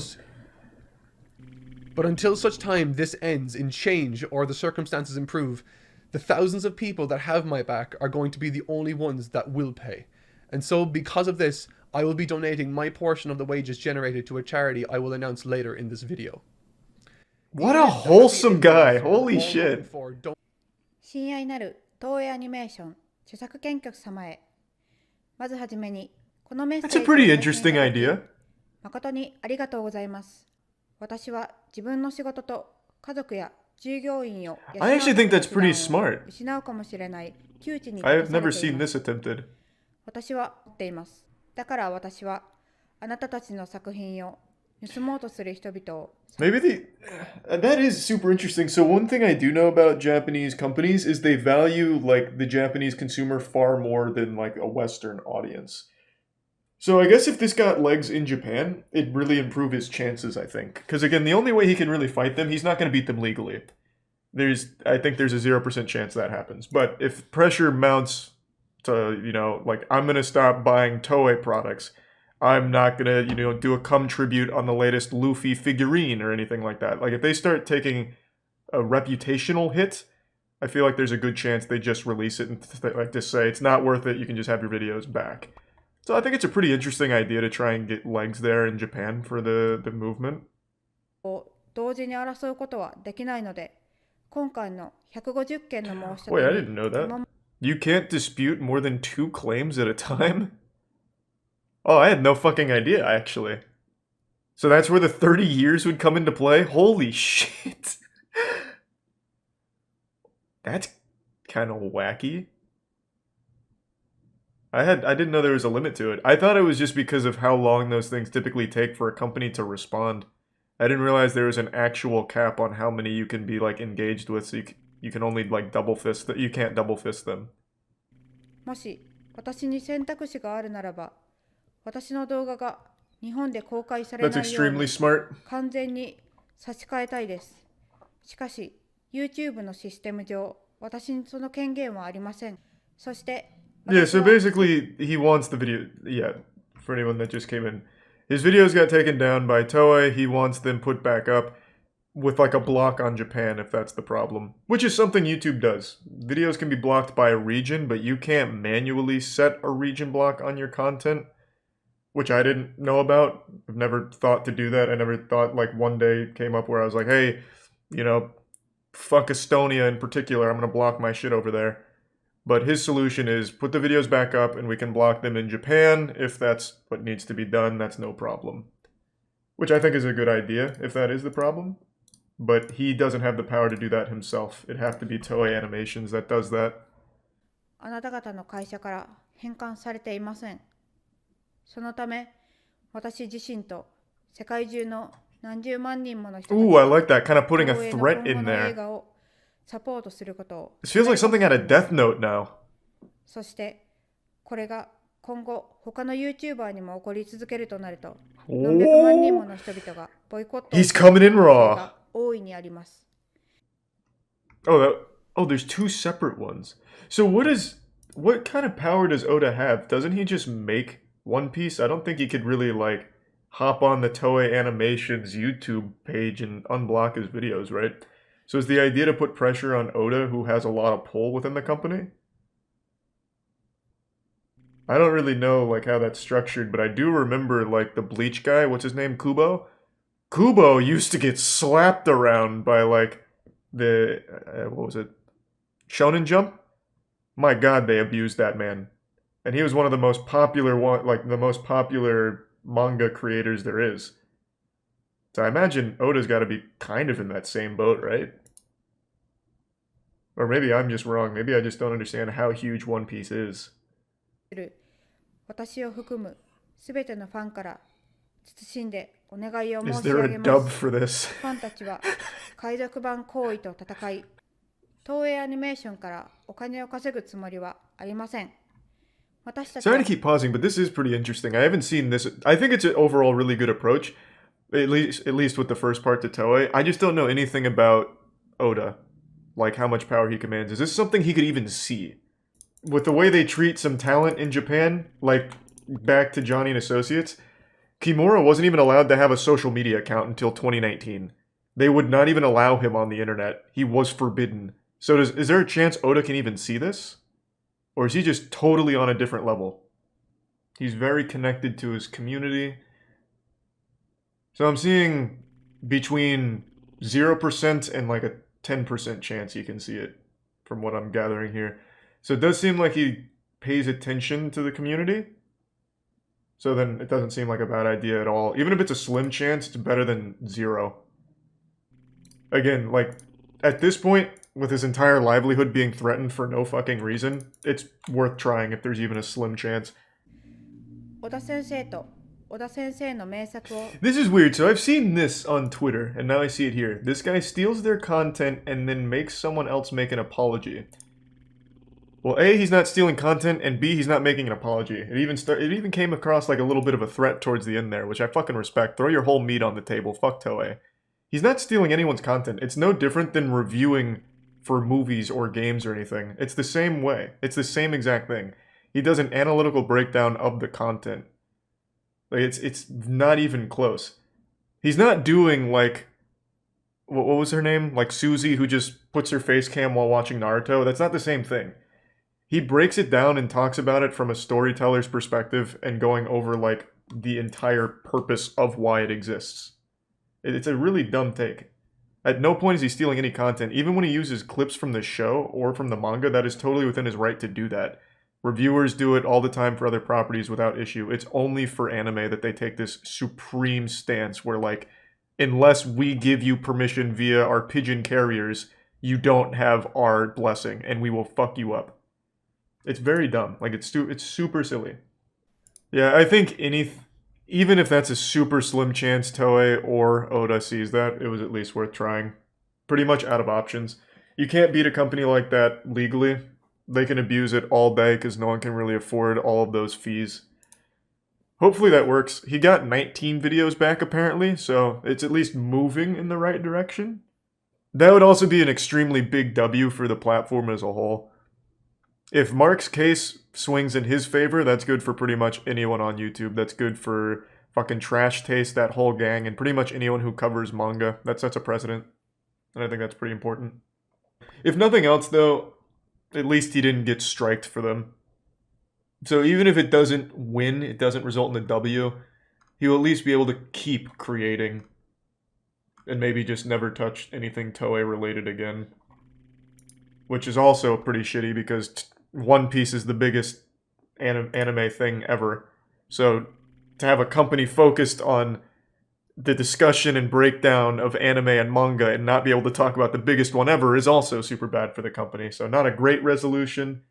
But until such time this ends in change or the circumstances improve, the thousands of people that have my back are going to be the only ones that will pay. And so, because of this, I will be donating my portion of the wages generated to a charity I will announce later in this video. What a wholesome guy. Holy shit. 親愛なる東映アニメーション著作権局様へ。まずはじめに、このメッセージ That's a pretty interesting idea. 誠にありがとうございます。私は自分の仕事と家族や従業員を I actually think that's pretty smart. 失うかもしれない窮地に I have never seen this attempted. 私は言っています。だから私はあなたたちの作品を盗もうとする人々を Maybe that is super interesting. So one thing I do know about Japanese companies is they value like the Japanese consumer far more than like a Western audience. So I guess if this got legs in Japan, it'd really improve his chances, I think. Because again, the only way he can really fight them, he's not going to beat them legally. I think there's a 0% chance that happens. But if pressure mounts to, you know, like I'm going to stop buying Toei products, I'm not going to, you know, do a cum tribute on the latest Luffy figurine or anything like that. Like if they start taking a reputational hit, I feel like there's a good chance they just release it and like just say it's not worth it, you can just have your videos back. So I think it's a pretty interesting idea to try and get legs there in Japan for the movement. を同時に争うことはできないので、今回の150件の申し立 Wait, I て didn't に know 今 that. You can't dispute more than 2 claims at a time? Oh, I had no fucking idea, actually. So that's where the 30 years would come into play? Holy shit. That's kind of wacky. I didn't know there was a limit to it. I thought it was just because of how long those things typically take for a company to respond. I didn't realize there was an actual cap on how many you can be like engaged with, so you can only like double fist that you can't double fist them. もし私に選択肢があるならば、私の動画が日本で公開され That's ないよう extremely に smart. 完全に差し替えたいです。しかし、YouTube のシステム上、私にその権限はありません。そして、 Yeah, so basically, he wants the video. Yeah, for anyone that just came in. His videos got taken down by Toei. He wants them put back up with like a block on Japan if that's the problem. Which is something YouTube does. Videos can be blocked by a region, but you can't manually set a region block on your content. Which I didn't know about. I've never thought to do that. I never thought like one day came up where I was like, hey, you know, fuck Estonia in particular. I'm going to block my shit over there. But his solution is put the videos back up and we can block them in Japan. If that's what needs to be done, that's no problem. Which I think is a good idea, if that is the problem. But he doesn't have the power to do that himself. It'd have to be Toei Animations that does that. あなた方の会社から返還されていません。そのため、私自身と世界中の何十万人もの人たち Ooh, I like that. Kind of putting a 東映の threat 今後 in の映 there. 画をサポートすることを This feels like something out of Death Note now. そしてこれが今後他の YouTuber にも起こり続けるとなると何百万人もの人々がボイコットを He's coming in raw. が大いにあります。 Oh, there's 2 separate ones. So what kind of power does Oda have? Doesn't he just make One Piece? I don't think he could really like hop on the Toei Animations YouTube page and unblock his videos, right? So is the idea to put pressure on Oda, who has a lot of pull within the company? I don't really know like how that's structured, but I do remember like the Bleach guy, what's his name, Kubo? Kubo used to get slapped around by like the what was it? Shonen Jump? My god, they abused that man. And he was one of the most popular manga creators there is. So I imagine Oda's got to be kind of in that same boat, right? Or maybe I'm just wrong. Maybe I just don't understand how huge One Piece is. 私を含むすべてのファンから謹んでお願いを Is 申し there 上 a げま dub す。 for this? ファンたちは海賊版行為と戦い、東映アニメーションからお金を稼ぐつもりはありません。私たちは Sorry to keep pausing, but this is pretty interesting. I haven't seen this. I think it's an overall really good approach, at least with the first part to Toei. I just don't know anything about Oda, like how much power he commands. Is this something he could even see? With the way they treat some talent in Japan, like back to Johnny and Associates, Kimura wasn't even allowed to have a social media account until 2019. They would not even allow him on the internet. He was forbidden. So is there a chance Oda can even see this? Or is he just totally on a different level? He's very connected to his community. So I'm seeing between 0% and like a 10% chance he can see it, from what I'm gathering here. So it does seem like he pays attention to the community. So then it doesn't seem like a bad idea at all. Even if it's a slim chance, it's better than 0. Again, like, at this point, with his entire livelihood being threatened for no fucking reason, it's worth trying if there's even a slim chance. 小田先生と小田先生の名作を This is weird. So I've seen this on Twitter, and now I see it here. This guy steals their content and then makes someone else make an apology. Well, A, he's not stealing content, and B, he's not making an apology. It even came across like a little bit of a threat towards the end there, which I fucking respect. Throw your whole meat on the table. Fuck Toei. He's not stealing anyone's content. It's no different than reviewing for movies or games or anything. It's the same way. It's the same exact thing. He does an analytical breakdown of the content. Like, it's not even close. He's not doing like, what was her name? Like Susie, who just puts her face cam while watching Naruto. That's not the same thing. he breaks it down and talks about it from a storyteller's perspective and going over like the entire purpose of why it exists. It's a really dumb take. At no point is he stealing any content. Even when he uses clips from the show or from the manga, that is totally within his right to do that. Reviewers do it all the time for other properties without issue. It's only for anime that they take this supreme stance where, like, unless we give you permission via our pigeon carriers, you don't have our blessing, and we will fuck you up. It's very dumb. Like, it's super silly. Yeah, I think even if that's a super slim chance Toei or Oda sees that, it was at least worth trying. Pretty much out of options. You can't beat a company like that legally. They can abuse it all day because no one can really afford all of those fees. Hopefully that works. He got 19 videos back apparently, so it's at least moving in the right direction. That would also be an extremely big W for the platform as a whole. If Mark's case swings in his favor, that's good for pretty much anyone on YouTube. That's good for fucking Trash Taste, that whole gang, and pretty much anyone who covers manga. That sets a precedent. And I think that's pretty important. If nothing else, though, at least he didn't get striked for them. So even if it doesn't win, it doesn't result in a W, he'll at least be able to keep creating. And maybe just never touch anything Toei related again. Which is also pretty shitty because One Piece is the biggest anime thing ever. So to have a company focused on the discussion and breakdown of anime and manga and not be able to talk about the biggest one ever is also super bad for the company. So not a great resolution.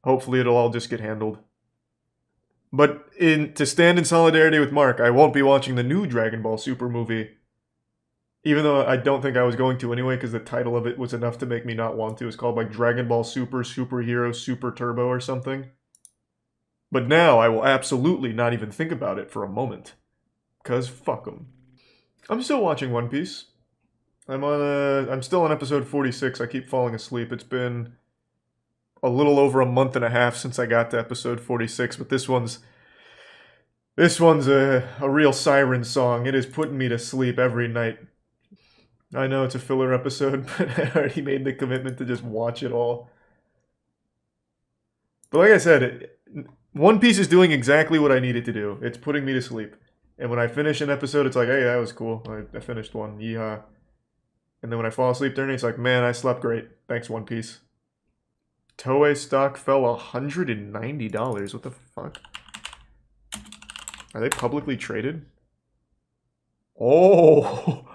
Hopefully it'll all just get handled. But to stand in solidarity with Mark, I won't be watching the new Dragon Ball Super movie. Even though I don't think I was going to anyway, because the title of it was enough to make me not want to. It's called like Dragon Ball Super, Superhero, Super Turbo or something. But now I will absolutely not even think about it for a moment. Because fuck them. I'm still watching One Piece. I'm still on episode 46. I keep falling asleep. It's been a little over a month and a half since I got to episode 46, but this one's a real siren song. It is putting me to sleep every night. I know it's a filler episode, but I already made the commitment to just watch it all. But like I said, One Piece is doing exactly what I need it to do. It's putting me to sleep. And when I finish an episode, it's like, hey, that was cool. I finished one. Yeehaw. And then when I fall asleep during it, it's like, man, I slept great. Thanks, One Piece. Toei stock fell $190. What the fuck? Are they publicly traded? Oh!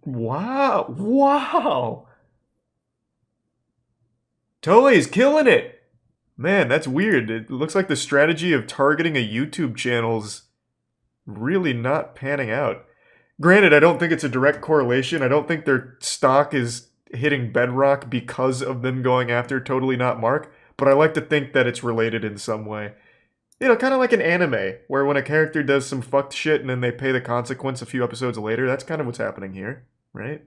Wow. Wow. Toei's killing it. Man, that's weird. It looks like the strategy of targeting a YouTube channel's really not panning out. Granted, I don't think it's a direct correlation. I don't think their stock is hitting bedrock because of them going after Totally Not Mark, but I like to think that it's related in some way. You know, kind of like an anime, where when a character does some fucked shit and then they pay the consequence a few episodes later, that's kind of what's happening here, right?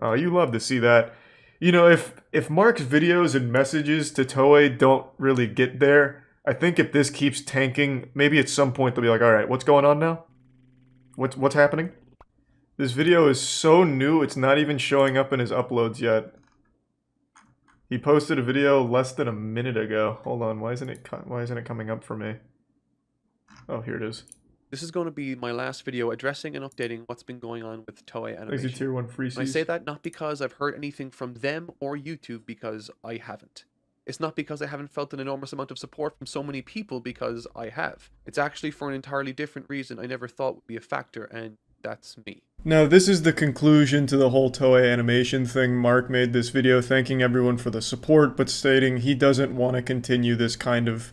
Oh, you love to see that. You know, if Mark's videos and messages to Toei don't really get there, I think if this keeps tanking, maybe at some point they'll be like, alright, what's going on now? What's happening? This video is so new, it's not even showing up in his uploads yet. He posted a video less than a minute ago. Hold on, why isn't it coming up for me? Oh, here it is. This is going to be my last video addressing and updating what's been going on with Toei Animation. Thanks to Tier 1 free I say that not because I've heard anything from them or YouTube, because I haven't. It's not because I haven't felt an enormous amount of support from so many people, because I have. It's actually for an entirely different reason I never thought would be a factor, and that's me. Now, this is the conclusion to the whole Toei Animation thing. Mark made this video thanking everyone for the support, but stating he doesn't want to continue this kind of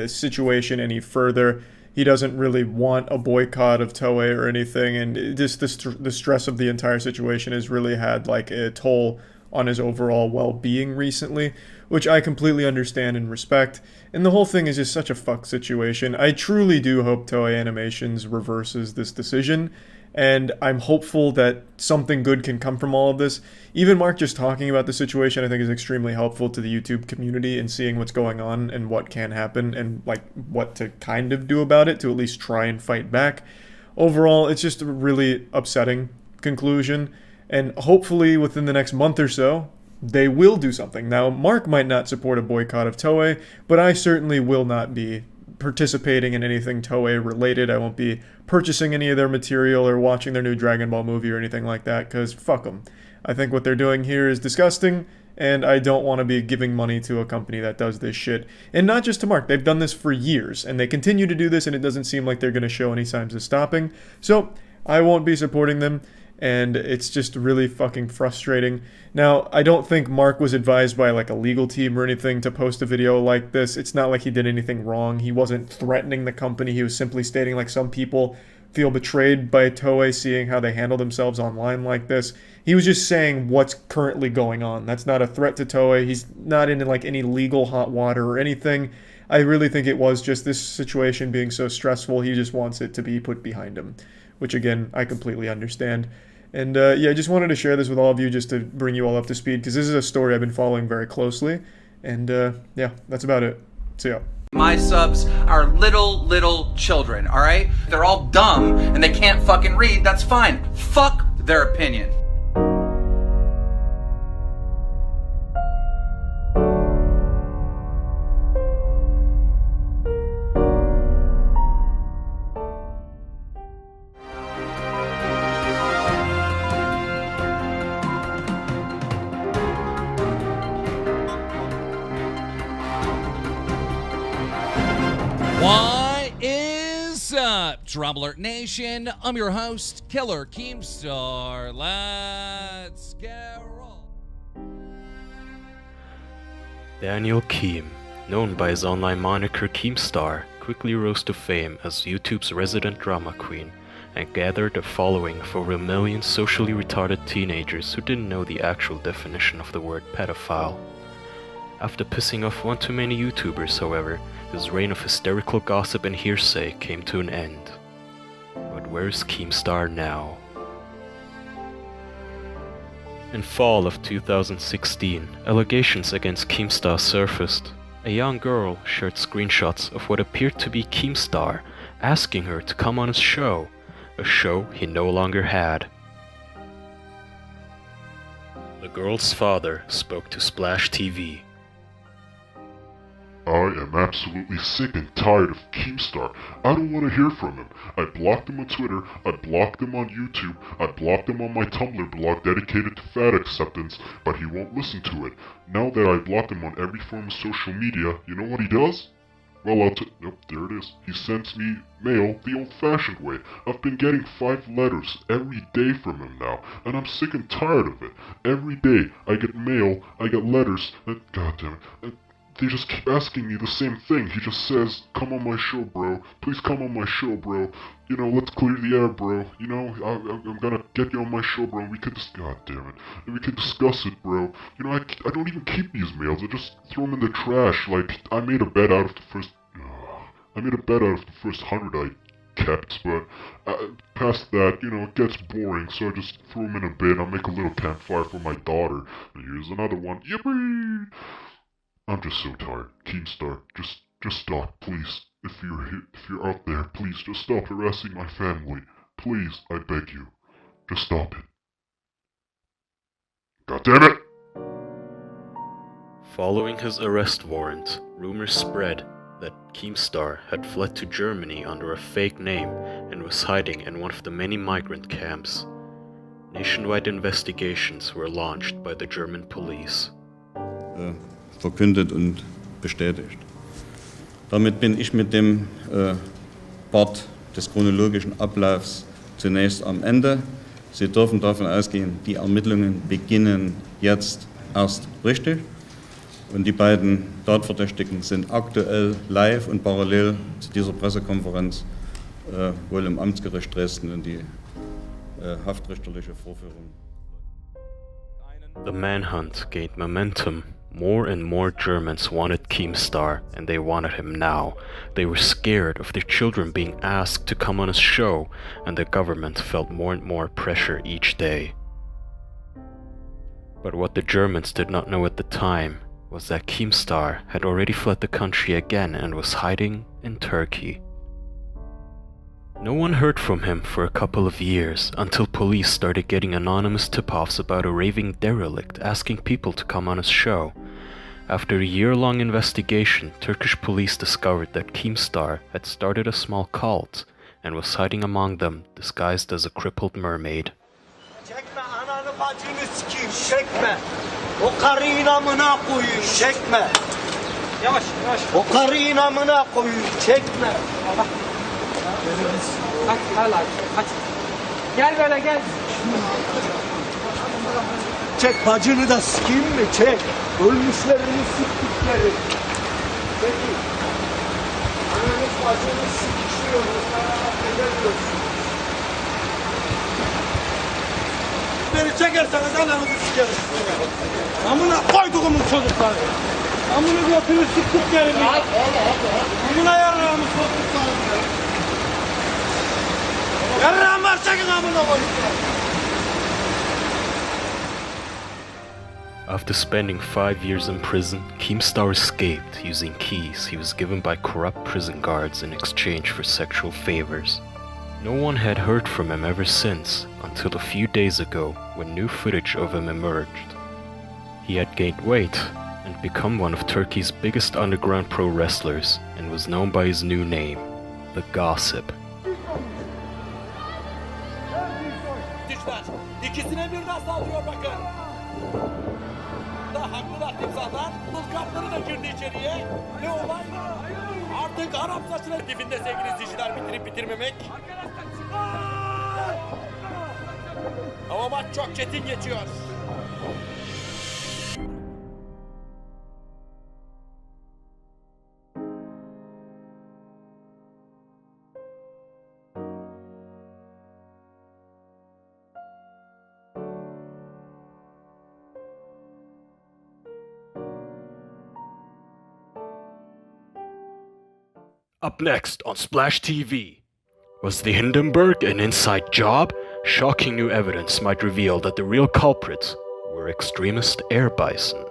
situation any further. He doesn't really want a boycott of Toei or anything, and just the stress of the entire situation has really had like a toll on his overall well-being recently, which I completely understand and respect. And the whole thing is just such a fuck situation. I truly do hope Toei Animations reverses this decision, and I'm hopeful that something good can come from all of this. Even Mark just talking about the situation, I think, is extremely helpful to the YouTube community and seeing what's going on and what can happen and like what to kind of do about it to at least try and fight back. Overall, it's just a really upsetting conclusion, and hopefully within the next month or so, they will do something. Now, Mark might not support a boycott of Toei, but I certainly will not be participating in anything Toei related. I won't be purchasing any of their material or watching their new Dragon Ball movie or anything like that, because fuck them. I think what they're doing here is disgusting, and I don't want to be giving money to a company that does this shit. And not just to Mark, they've done this for years, and they continue to do this, and it doesn't seem like they're going to show any signs of stopping. So, I won't be supporting them, and it's just really fucking frustrating. Now, I don't think Mark was advised by like a legal team or anything to post a video like this. It's not like he did anything wrong. He wasn't threatening the company. He was simply stating like some people feel betrayed by Toei seeing how they handle themselves online like this. He was just saying what's currently going on. That's not a threat to Toei. He's not in like any legal hot water or anything. I really think it was just this situation being so stressful, he just wants it to be put behind him, which again, I completely understand. And yeah, I just wanted to share this with all of you just to bring you all up to speed, because this is a story I've been following very closely. And yeah, that's about it. See ya. My subs are little children, alright? They're all dumb and they can't fucking read, that's fine. Fuck their opinion. What is up, Drama Alert Nation? I'm your host, Killer Keemstar. Let's get roll. Daniel Keem, known by his online moniker Keemstar, quickly rose to fame as YouTube's resident drama queen and gathered a following of over 1 million socially retarded teenagers who didn't know the actual definition of the word pedophile. After pissing off one too many YouTubers, however, his reign of hysterical gossip and hearsay came to an end. But where's Keemstar now? In fall of 2016, allegations against Keemstar surfaced. A young girl shared screenshots of what appeared to be Keemstar asking her to come on his show, a show he no longer had. The girl's father spoke to Splash TV. I am absolutely sick and tired of Keemstar. I don't want to hear from him. I blocked him on Twitter, I blocked him on YouTube, I blocked him on my Tumblr blog dedicated to fat acceptance, but he won't listen to it. Now that I blocked him on every form of social media, you know what he does? Well, nope, there it is. He sends me mail the old-fashioned way. I've been getting 5 letters every day from him now, and I'm sick and tired of it. Every day, I get mail, I get letters, and goddamn it. They just keep asking me the same thing. He just says, come on my show, bro. Please come on my show, bro. You know, let's clear the air, bro. You know, I'm gonna get you on my show, bro. We could just, god damn it. And we could discuss it, bro. You know, I don't even keep these mails. I just throw them in the trash. Like, I made a bet out of the first 100 I kept, but past that, you know, it gets boring, so I just throw them in a bin. I'll make a little campfire for my daughter. And here's another one. Yippee! I'm just so tired. Keemstar, just stop, please. If you're out there, please just stop harassing my family. Please, I beg you. Just stop it. God damn it! Following his arrest warrant, rumors spread that Keemstar had fled to Germany under a fake name and was hiding in one of the many migrant camps. Nationwide investigations were launched by the German police. Verkündet und bestätigt. Damit bin ich mit dem Part des chronologischen Ablaufs zunächst am Ende. Sie dürfen davon ausgehen, die Ermittlungen beginnen jetzt erst richtig. Und die beiden Tatverdächtigen sind aktuell live und parallel zu dieser Pressekonferenz wohl im Amtsgericht Dresden in die haftrichterliche Vorführung. The manhunt gained momentum. More and more Germans wanted Keemstar, and they wanted him now. They were scared of their children being asked to come on his show, and the government felt more and more pressure each day. But what the Germans did not know at the time was that Keemstar had already fled the country again and was hiding in Turkey. No one heard from him for a couple of years until police started getting anonymous tip-offs about a raving derelict asking people to come on his show. After a year-long investigation, Turkish police discovered that Keemstar had started a small cult and was hiding among them disguised as a crippled mermaid. Çekme ananı bacını sikeyim, çekme. O karıyın amına koyayım, çekme. Yavaş yavaş. O karıyın amına koyayım, çekme. Kaç hala kaç. Gel böyle gel. Çek bacını da sikeyim mi? Çek. Ölmüşlerini siktikleri. Peki. Ananız bacını sikişiyor. Beni çekerseniz ananızı sikerim. Amına koyduğumun çocukları. Amına götünü siktiklerini. Amına yarrağımı soktuklarını. Yarrağım var çekin amına koyduklarını. After spending 5 years in prison, Keemstar escaped using keys he was given by corrupt prison guards in exchange for sexual favors. No one had heard from him ever since, until a few days ago when new footage of him emerged. He had gained weight and become one of Turkey's biggest underground pro wrestlers and was known by his new name, The Gossip. İkisine birden saldırıyor bakın. Da haklılar timsahlar. Bulgarları da girdi içeriye. Ne olay? Artık Arap saçının dibinde sevgili izleyiciler bitirip bitirmemek. Ama maç çok çetin geçiyor. Up next on Splash TV. Was the Hindenburg an inside job? Shocking new evidence might reveal that the real culprits were extremist air bison.